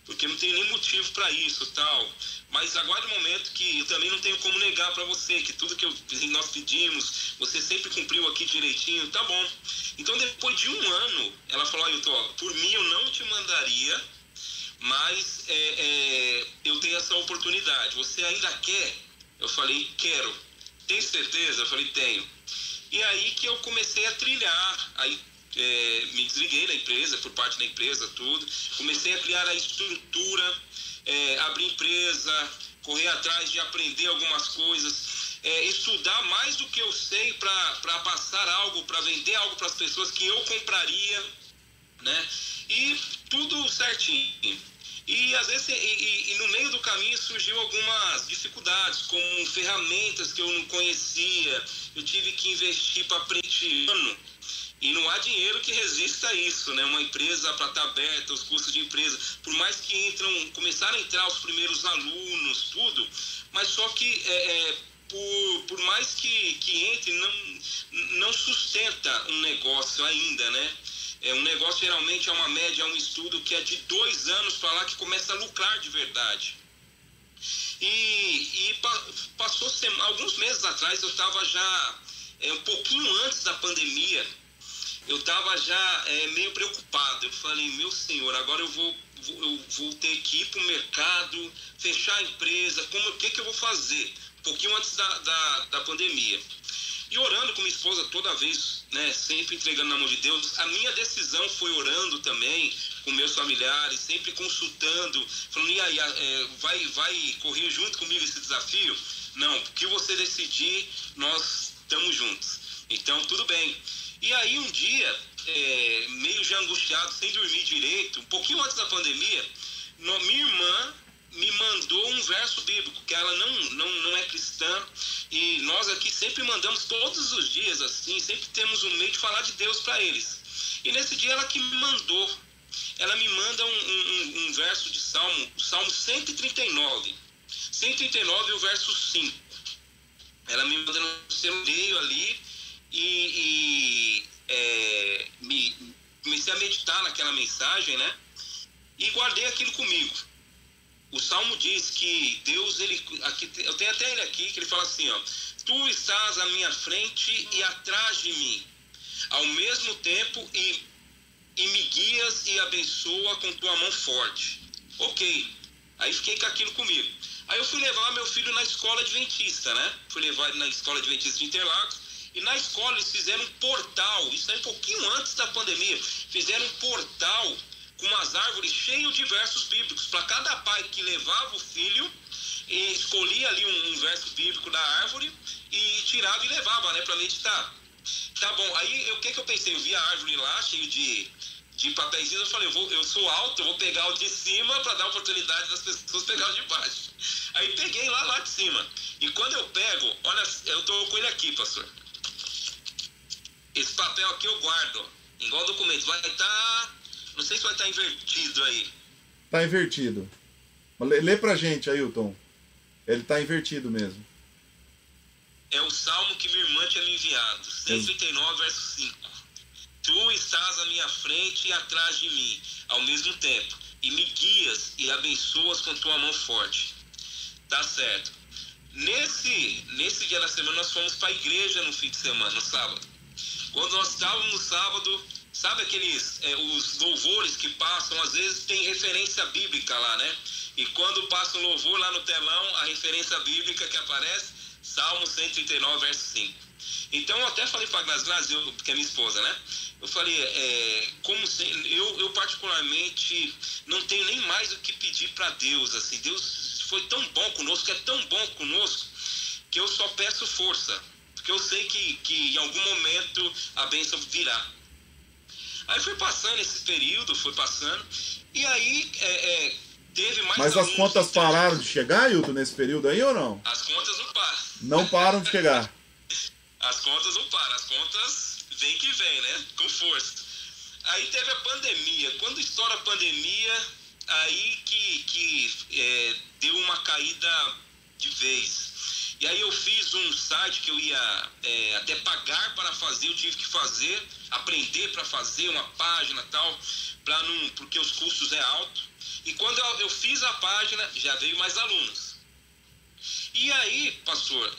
porque não tem nem motivo para isso, tal. Mas aguarde um momento que eu também não tenho como negar para você que tudo que nós pedimos, você sempre cumpriu aqui direitinho, tá bom. Então, depois de um ano, ela falou: Ailton, por mim eu não te mandaria, mas eu tenho essa oportunidade. Você ainda quer? Eu falei: quero. Tem certeza? Eu falei: tenho. E aí que eu comecei a trilhar, aí me desliguei da empresa, por parte da empresa, tudo. Comecei a criar a estrutura, abrir empresa, correr atrás de aprender algumas coisas, estudar mais do que eu sei para passar algo, para vender algo para as pessoas que eu compraria, né? E tudo certinho. E às vezes e no meio do caminho surgiu algumas dificuldades, como ferramentas que eu não conhecia, eu tive que investir para aprender. E não há dinheiro que resista a isso, né? Uma empresa para estar aberta, os custos de empresa, por mais que começaram a entrar os primeiros alunos, tudo, mas só que por mais que entre, não sustenta um negócio ainda, né? Um negócio geralmente é uma média, um estudo que é de 2 anos para lá que começa a lucrar de verdade. E passou alguns meses atrás, eu estava já, um pouquinho antes da pandemia, eu estava já meio preocupado. Eu falei: meu Senhor, agora eu vou ter que ir para o mercado, fechar a empresa, o que eu vou fazer? Um pouquinho antes da pandemia. E orando com minha esposa toda vez, né, sempre entregando na mão de Deus. A minha decisão foi orando também com meus familiares, sempre consultando, falando: e aí, vai correr junto comigo esse desafio? Não, o que você decidir, nós estamos juntos. Então, tudo bem. E aí, um dia, meio já angustiado, sem dormir direito, um pouquinho antes da pandemia, minha irmã me mandou um verso bíblico, que ela não é cristã, e nós aqui sempre mandamos todos os dias, assim, sempre temos um meio de falar de Deus para eles. E nesse dia ela que me mandou, ela me manda um verso de Salmo 139, 139 e o verso 5. Ela me manda no seu meio ali, e comecei a meditar naquela mensagem, né? E guardei aquilo comigo. O Salmo diz que Deus, aqui, eu tenho até ele aqui, que ele fala assim, ó: tu estás à minha frente e atrás de mim, ao mesmo tempo, e me guias e abençoa com tua mão forte. Ok, aí fiquei com aquilo comigo. Aí eu fui levar meu filho na escola adventista, né? Fui levar ele na escola adventista de Interlagos, e na escola eles fizeram um portal, isso aí um pouquinho antes da pandemia, fizeram um portal com com umas árvores cheias de versos bíblicos. Para cada pai que levava o filho, escolhia ali um verso bíblico da árvore e tirava e levava, né, para meditar. Tá bom, aí o que eu pensei? Eu vi a árvore lá, cheio de papéis, eu falei, eu sou alto, eu vou pegar o de cima para dar oportunidade das pessoas pegar o de baixo. Aí peguei lá de cima. E quando eu pego, olha, eu tô com ele aqui, pastor. Esse papel aqui eu guardo, igual documento. Vai estar, não sei se vai estar invertido aí. Tá invertido. Lê pra gente, Ailton. Ele tá invertido mesmo. É o salmo que minha irmã tinha me enviado. 139, verso 5. Tu estás à minha frente e atrás de mim, ao mesmo tempo, e me guias e abençoas com tua mão forte. Tá certo. Nesse dia da semana, nós fomos para a igreja no fim de semana, no sábado. Quando nós estávamos no sábado, sabe aqueles, os louvores que passam, às vezes tem referência bíblica lá, né? E quando passa um louvor lá no telão, a referência bíblica que aparece, Salmo 139, verso 5. Então eu até falei para a Grazi, que é minha esposa, né? Eu falei, eu particularmente não tenho nem mais o que pedir para Deus, assim. Deus foi tão bom conosco, é tão bom conosco, que eu só peço força, porque eu sei que em algum momento a bênção virá. Aí foi passando esse período, e aí teve mais... Mas as contas pararam de chegar, Ailton, nesse período aí ou não? As contas não param. Não param de chegar. As contas não param, as contas vem que vem, né? Com força. Aí teve a pandemia. Quando estoura a pandemia, aí que deu uma caída de vez. E aí eu fiz um site que eu ia até pagar para fazer, eu tive que fazer, aprender para fazer uma página e tal, porque os custos é alto. E quando eu fiz a página, já veio mais alunos. E aí, pastor,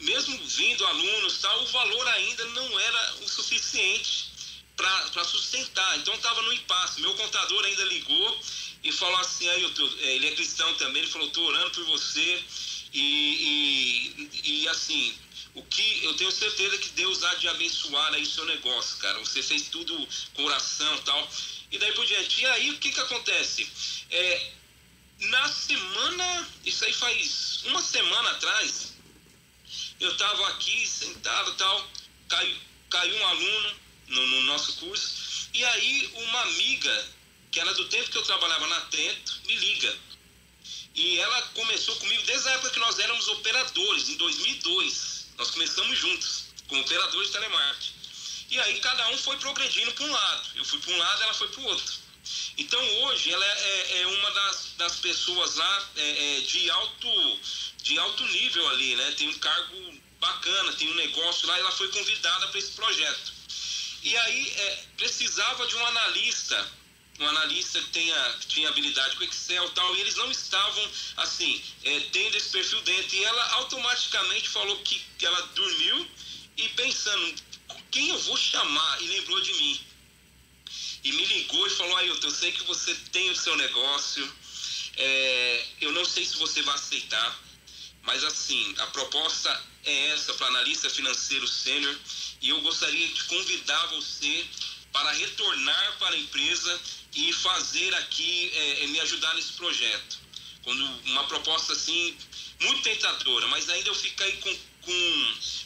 mesmo vindo alunos, tal, o valor ainda não era o suficiente para sustentar. Então estava no impasse. Meu contador ainda ligou e falou assim, ele é cristão também, ele falou, estou orando por você e assim, o que eu tenho certeza que Deus há de abençoar aí o seu negócio, cara. Você fez tudo com oração e tal. E daí por diante. E aí o que acontece? Na semana, isso aí faz uma semana atrás, eu estava aqui sentado e tal, caiu um aluno no nosso curso, e aí uma amiga, que era do tempo que eu trabalhava na Atento, me liga. E ela começou comigo desde a época que nós éramos operadores, em 2002. Nós começamos juntos, como operadores de telemarketing. E aí cada um foi progredindo para um lado. Eu fui para um lado, ela foi para o outro. Então hoje ela é uma das pessoas lá de alto nível ali, né? Tem um cargo bacana, tem um negócio lá, e ela foi convidada para esse projeto. E aí precisava de um analista que tinha habilidade com Excel e tal, e eles não estavam, assim, tendo esse perfil dentro. E ela automaticamente falou que ela dormiu e pensando, quem eu vou chamar? E lembrou de mim. E me ligou e falou, Ailton, eu sei que você tem o seu negócio, eu não sei se você vai aceitar, mas assim, a proposta é essa para analista financeiro sênior, e eu gostaria de convidar você para retornar para a empresa e fazer aqui, me ajudar nesse projeto. Quando uma proposta assim, muito tentadora, mas ainda eu fiquei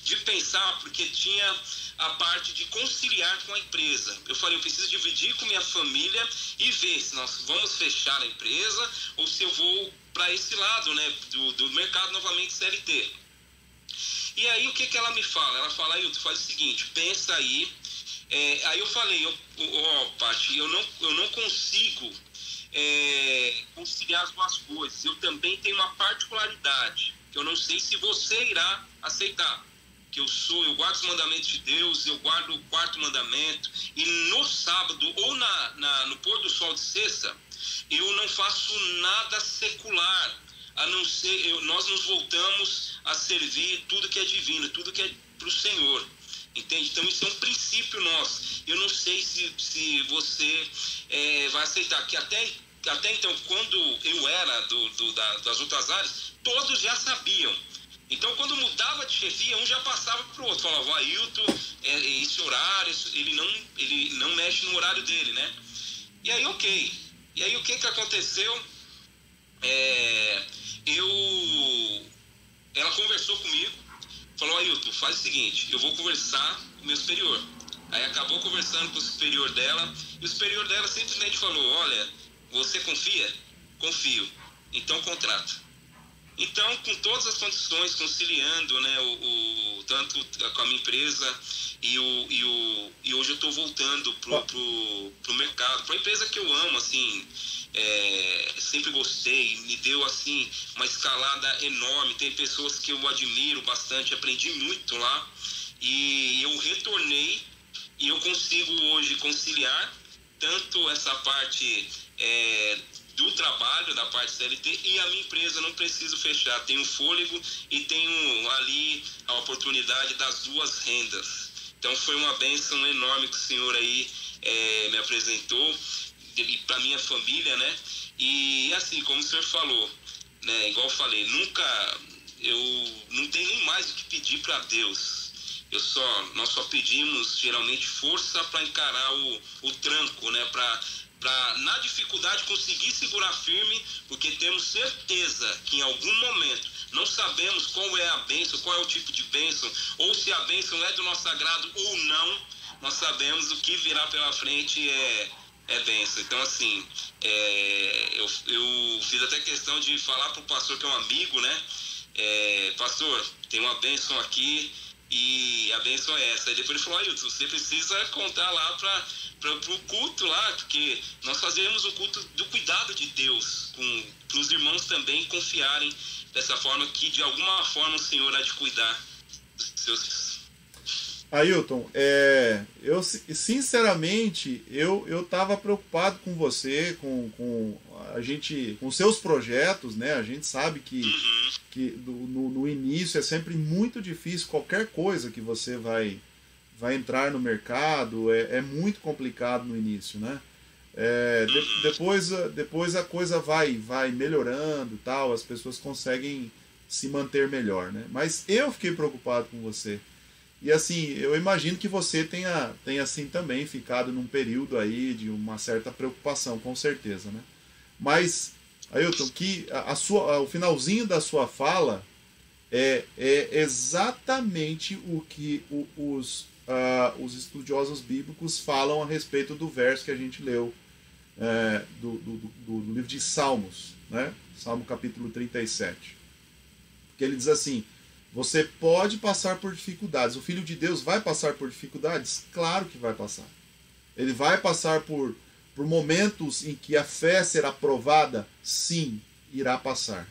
de pensar, porque tinha a parte de conciliar com a empresa. Eu falei, eu preciso dividir com minha família e ver se nós vamos fechar a empresa ou se eu vou para esse lado, né, do mercado novamente CLT. E aí o que ela me fala? Ela fala, Ailton, faz o seguinte, pensa aí. Aí eu falei, Paty, eu não consigo conciliar as duas coisas. Eu também tenho uma particularidade, que eu não sei se você irá aceitar. Que eu guardo os mandamentos de Deus, eu guardo o quarto mandamento, e no sábado ou no pôr do sol de sexta, eu não faço nada secular, a não ser, nós nos voltamos a servir tudo que é divino, tudo que é para o Senhor, entende? Então isso é um princípio nosso. Eu não sei se você vai aceitar, que até então, quando eu era das outras áreas, todos já sabiam. Então, quando mudava de chefia, um já passava para o outro. Falava, o Ailton, esse horário, ele não mexe no horário dele, né? E aí, ok. E aí, o que aconteceu? Ela conversou comigo, falou: Ailton, faz o seguinte, eu vou conversar com o meu superior. Aí acabou conversando com o superior dela, e o superior dela simplesmente falou: olha, você confia? Confio. Então contrata. Então, com todas as condições, conciliando, né, tanto com a minha empresa e hoje eu estou voltando pro mercado, para a empresa que eu amo, assim, sempre gostei, me deu assim uma escalada enorme. Tem pessoas que eu admiro bastante, aprendi muito lá, e eu retornei e eu consigo hoje conciliar tanto essa parte do trabalho, da parte CLT, e a minha empresa. Não preciso fechar, tenho fôlego e tenho ali a oportunidade das duas rendas. Então foi uma bênção enorme que o Senhor aí me apresentou para minha família, né? E assim, como o Senhor falou, né, igual eu falei, eu não tenho nem mais o que pedir para Deus. Nós só pedimos geralmente força para encarar o tranco, né? Para na dificuldade conseguir segurar firme, porque temos certeza que em algum momento, não sabemos qual é a bênção, qual é o tipo de bênção, ou se a bênção é do nosso agrado ou não, nós sabemos o que virá pela frente é bênção. Então, assim, eu fiz até questão de falar para o pastor, que é um amigo, né? Pastor, tem uma bênção aqui, e a bênção é essa. E depois ele falou: Ailton, você precisa contar lá para o culto lá, porque nós fazemos o culto do cuidado de Deus, para os irmãos também confiarem dessa forma, que de alguma forma o Senhor há de cuidar dos seus filhos. Ailton, eu sinceramente, eu estava preocupado com você, com seus projetos, né? A gente sabe que no início é sempre muito difícil. Qualquer coisa que você vai entrar no mercado é muito complicado no início, né? Depois a coisa vai melhorando, tal, as pessoas conseguem se manter melhor, né? Mas eu fiquei preocupado com você. E assim, eu imagino que você tenha assim também ficado num período aí de uma certa preocupação, com certeza, né? Mas, Ailton, que o finalzinho da sua fala é exatamente o que os estudiosos bíblicos falam a respeito do verso que a gente leu do livro de Salmos, né? Salmo capítulo 37. Que ele diz assim: você pode passar por dificuldades. O Filho de Deus vai passar por dificuldades? Claro que vai passar. Ele vai passar por momentos em que a fé será provada? Sim, irá passar.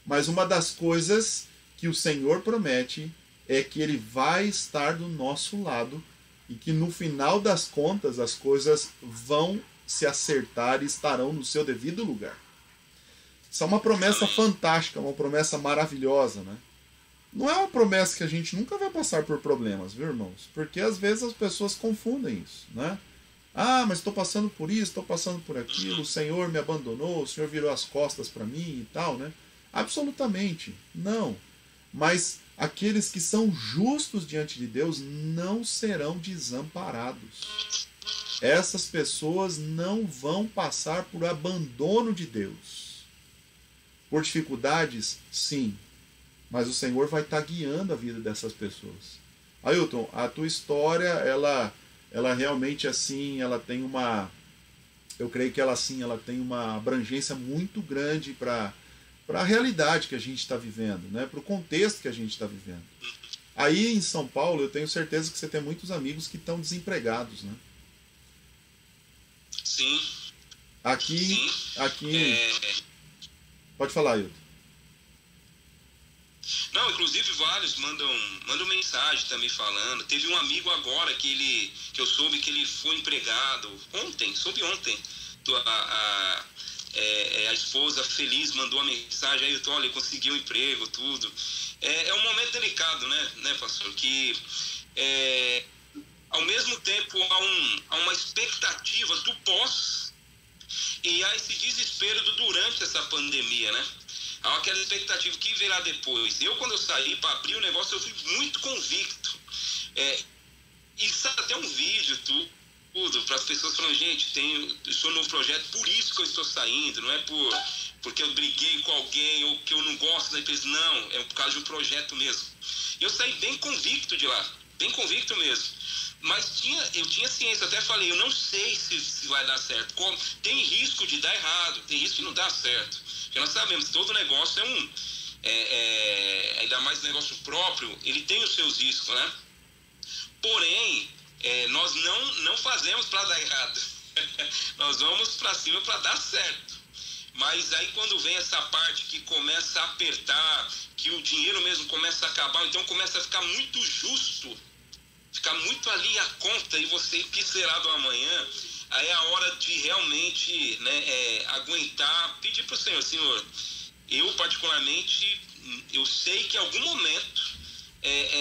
Mas uma das coisas que o Senhor promete é que Ele vai estar do nosso lado e que no final das contas as coisas vão se acertar e estarão no seu devido lugar. Isso é uma promessa fantástica, uma promessa maravilhosa, né? Não é uma promessa que a gente nunca vai passar por problemas, viu, irmãos? Porque às vezes as pessoas confundem isso, né? Ah, mas estou passando por isso, estou passando por aquilo, o Senhor me abandonou, o Senhor virou as costas para mim e tal, né? Absolutamente, não. Mas aqueles que são justos diante de Deus não serão desamparados. Essas pessoas não vão passar por abandono de Deus. Por dificuldades, sim. Mas o Senhor vai estar guiando a vida dessas pessoas. Ailton, a tua história, ela realmente assim, ela tem uma... Eu creio que ela tem uma abrangência muito grande para a realidade que a gente está vivendo, né? Para o contexto que a gente está vivendo. Aí em São Paulo, eu tenho certeza que você tem muitos amigos que estão desempregados, né? Sim. Aqui... Pode falar, Ailton. Não, inclusive vários mandam mensagem também falando. Teve um amigo agora que eu soube que ele foi empregado soube ontem. A esposa feliz mandou uma mensagem: aí, olha, conseguiu um emprego, tudo. É um momento delicado, né, pastor? Que ao mesmo tempo há uma expectativa do pós e há esse desespero do durante essa pandemia, né? Há aquela expectativa que virá depois. Quando eu saí para abrir o negócio, eu fui muito convicto. E sabe, até um vídeo, tudo, para as pessoas falando, gente, estou no projeto, por isso que eu estou saindo, não é porque eu briguei com alguém ou que eu não gosto da empresa, não, é por causa de um projeto mesmo. Eu saí bem convicto de lá, bem convicto mesmo. Mas eu tinha ciência, até falei, eu não sei se vai dar certo. Tem risco de dar errado, tem risco de não dar certo. Porque nós sabemos que todo negócio ainda mais negócio próprio, ele tem os seus riscos, né? Porém, nós não fazemos para dar errado. Nós vamos para cima para dar certo. Mas aí quando vem essa parte que começa a apertar, que o dinheiro mesmo começa a acabar, então começa a ficar muito justo, ficar muito ali a conta, e você, o que será do amanhã? Aí é a hora de realmente, né, aguentar, pedir para o Senhor, Senhor, eu particularmente, eu sei que em algum momento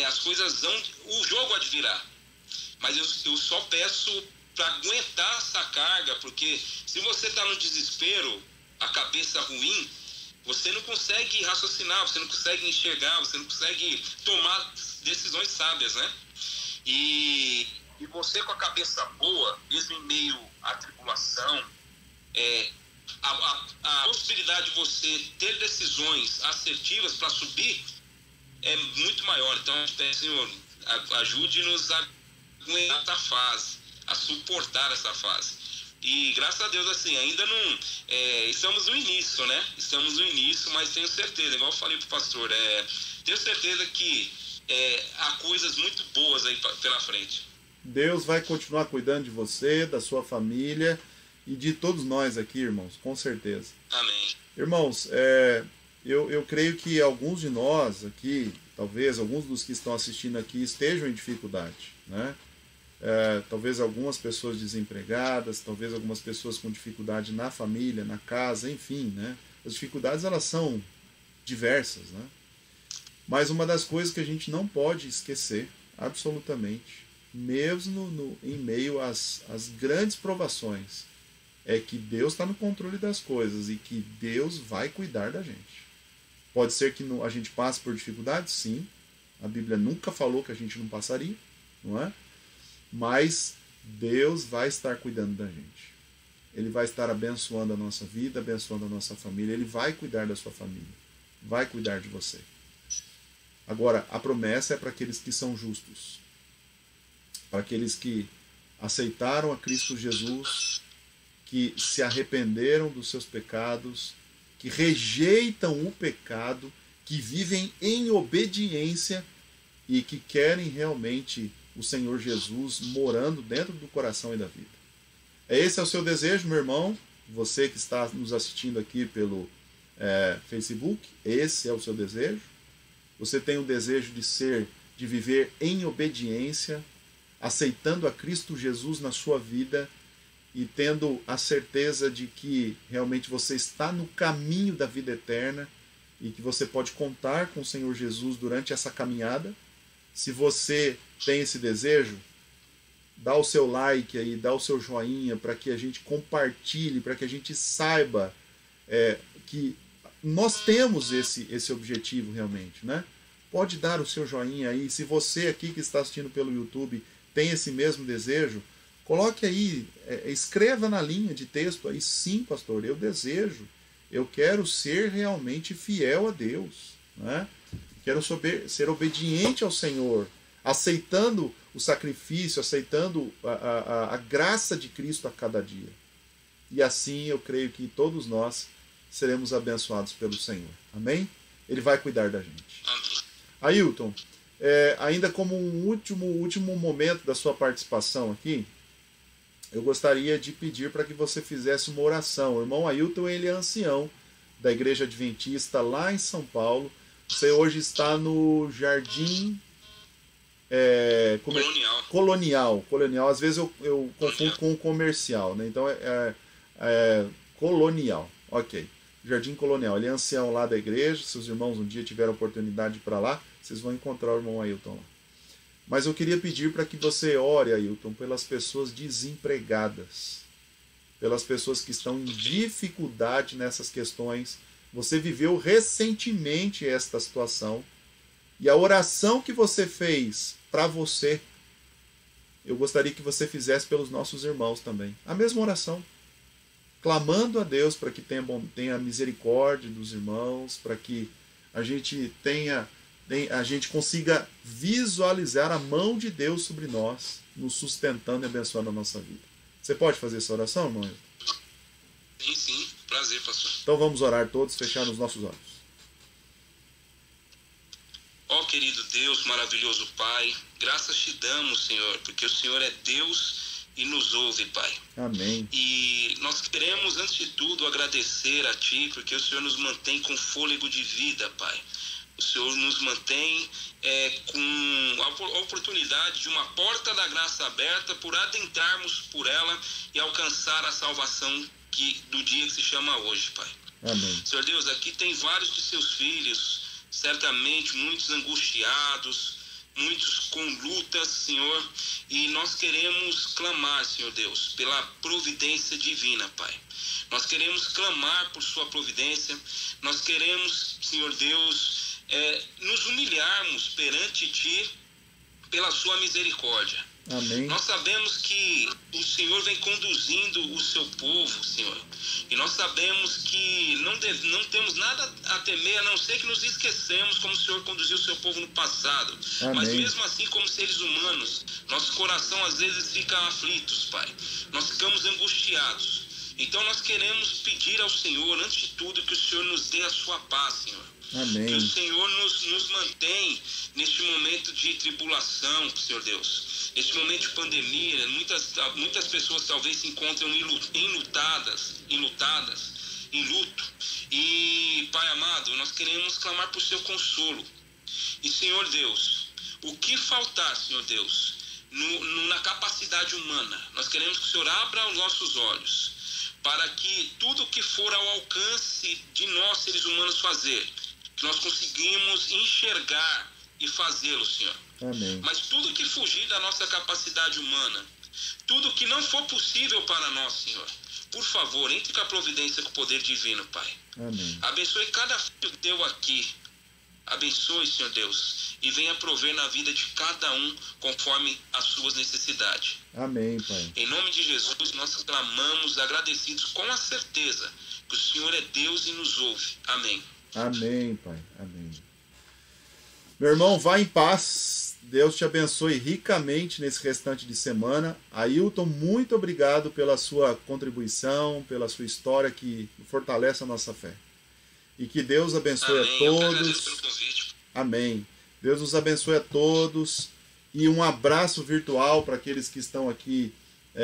as coisas o jogo há de virar, mas eu só peço para aguentar essa carga, porque se você está no desespero, a cabeça ruim, você não consegue raciocinar, você não consegue enxergar, você não consegue tomar decisões sábias, né? E você com a cabeça boa, mesmo em meio à tribulação, a possibilidade de você ter decisões assertivas para subir é muito maior. Então, Senhor, ajude-nos a aguentar essa fase, a suportar essa fase. E graças a Deus, assim, ainda não... estamos no início, né? Estamos no início, mas tenho certeza, igual eu falei pro pastor, tenho certeza que há coisas muito boas aí pela frente. Deus vai continuar cuidando de você, da sua família e de todos nós aqui, irmãos, com certeza. Amém. Irmãos, eu creio que alguns de nós aqui, talvez alguns dos que estão assistindo aqui estejam em dificuldade, né? Talvez algumas pessoas desempregadas, talvez algumas pessoas com dificuldade na família, na casa, enfim, né? As dificuldades, elas são diversas, né? Mas uma das coisas que a gente não pode esquecer, absolutamente, mesmo em meio às grandes provações, é que Deus está no controle das coisas e que Deus vai cuidar da gente. Pode ser que a gente passe por dificuldades, sim. A Bíblia nunca falou que a gente não passaria, não é? Mas Deus vai estar cuidando da gente. Ele vai estar abençoando a nossa vida, abençoando a nossa família. Ele vai cuidar da sua família. Vai cuidar de você. Agora, a promessa é para aqueles que são justos. Para aqueles que aceitaram a Cristo Jesus, que se arrependeram dos seus pecados, que rejeitam o pecado, que vivem em obediência e que querem realmente o Senhor Jesus morando dentro do coração e da vida. Esse é o seu desejo, meu irmão, você que está nos assistindo aqui pelo Facebook, esse é o seu desejo. Você tem o desejo de viver em obediência, aceitando a Cristo Jesus na sua vida e tendo a certeza de que realmente você está no caminho da vida eterna e que você pode contar com o Senhor Jesus durante essa caminhada. Se você tem esse desejo, dá o seu like aí, dá o seu joinha para que a gente compartilhe, para que a gente saiba que nós temos esse objetivo realmente, né? Pode dar o seu joinha aí. Se você aqui que está assistindo pelo YouTube tem esse mesmo desejo, coloque aí, escreva na linha de texto aí, sim, pastor, eu desejo, eu quero ser realmente fiel a Deus, né? Quero ser obediente ao Senhor, aceitando o sacrifício, aceitando a graça de Cristo a cada dia. E assim eu creio que todos nós seremos abençoados pelo Senhor. Amém? Ele vai cuidar da gente. Ailton, ainda como um último momento da sua participação aqui, eu gostaria de pedir para que você fizesse uma oração. O irmão Ailton, ele é ancião da Igreja Adventista lá em São Paulo. Você hoje está no Jardim Colonial. Às vezes eu confundo com o comercial, né? Então Colonial. Ok. Jardim Colonial. Ele é ancião lá da igreja. Se os irmãos um dia tiverem a oportunidade de ir para lá, vocês vão encontrar o irmão Ailton lá. Mas eu queria pedir para que você ore, Ailton, pelas pessoas desempregadas, pelas pessoas que estão em dificuldade nessas questões. Você viveu recentemente esta situação e a oração que você fez para você eu gostaria que você fizesse pelos nossos irmãos também. A mesma oração. Clamando a Deus para que tenha misericórdia dos irmãos, para que a gente consiga visualizar a mão de Deus sobre nós, nos sustentando e abençoando a nossa vida. Você pode fazer essa oração, irmão? Sim, sim. Prazer, pastor. Então vamos orar todos, fechar os nossos olhos. Ó querido Deus, maravilhoso Pai, graças te damos, Senhor, porque o Senhor é Deus e nos ouve, Pai. Amém. E nós queremos, antes de tudo, agradecer a Ti, porque o Senhor nos mantém com fôlego de vida, Pai. O Senhor nos mantém com a oportunidade de uma porta da graça aberta por adentrarmos por ela e alcançar a salvação do dia que se chama hoje, Pai. Amém. Senhor Deus, aqui tem vários de seus filhos, certamente muitos angustiados, muitos com lutas, Senhor, e nós queremos clamar, Senhor Deus, pela providência divina, Pai. Nós queremos clamar por sua providência, nós queremos, Senhor Deus, nos humilharmos perante Ti pela sua misericórdia. Amém. Nós sabemos que o Senhor vem conduzindo o seu povo, Senhor. E nós sabemos que não temos nada a temer, a não ser que nos esquecemos como o Senhor conduziu o seu povo no passado. Amém. Mas mesmo assim, como seres humanos, nosso coração às vezes fica aflitos, Pai. Nós ficamos angustiados. Então nós queremos pedir ao Senhor, antes de tudo, que o Senhor nos dê a sua paz, Senhor. Amém. Que o Senhor nos mantém neste momento de tribulação, Senhor Deus. Neste momento de pandemia, muitas pessoas talvez se encontram enlutadas, em luto. E, Pai amado, nós queremos clamar por seu consolo. E, Senhor Deus, o que faltar, Senhor Deus, na capacidade humana, nós queremos que o Senhor abra os nossos olhos, para que tudo que for ao alcance de nós, seres humanos, fazer, que nós conseguimos enxergar e fazê-lo, Senhor. Amém. Mas tudo que fugir da nossa capacidade humana, tudo que não for possível para nós, Senhor, por favor, entre com a providência, com o poder divino, Pai. Amém. Abençoe cada filho teu aqui. Abençoe, Senhor Deus, e venha prover na vida de cada um conforme as suas necessidades. Amém, Pai. Em nome de Jesus, nós clamamos agradecidos com a certeza que o Senhor é Deus e nos ouve. Amém. Amém, Pai. Amém. Meu irmão, vá em paz. Deus te abençoe ricamente nesse restante de semana. Ailton, muito obrigado pela sua contribuição, pela sua história que fortalece a nossa fé. E que Deus abençoe Amém. a todos. Eu que agradeço pelo convite. Amém. Deus nos abençoe a todos. E um abraço virtual para aqueles que estão aqui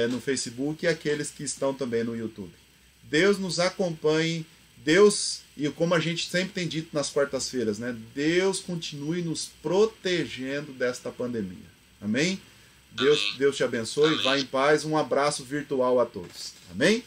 no Facebook e aqueles que estão também no YouTube. Deus nos acompanhe. Deus, e como a gente sempre tem dito nas quartas-feiras, né? Deus continue nos protegendo desta pandemia. Amém? Amém. Deus te abençoe. Amém. Vá em paz. Um abraço virtual a todos. Amém?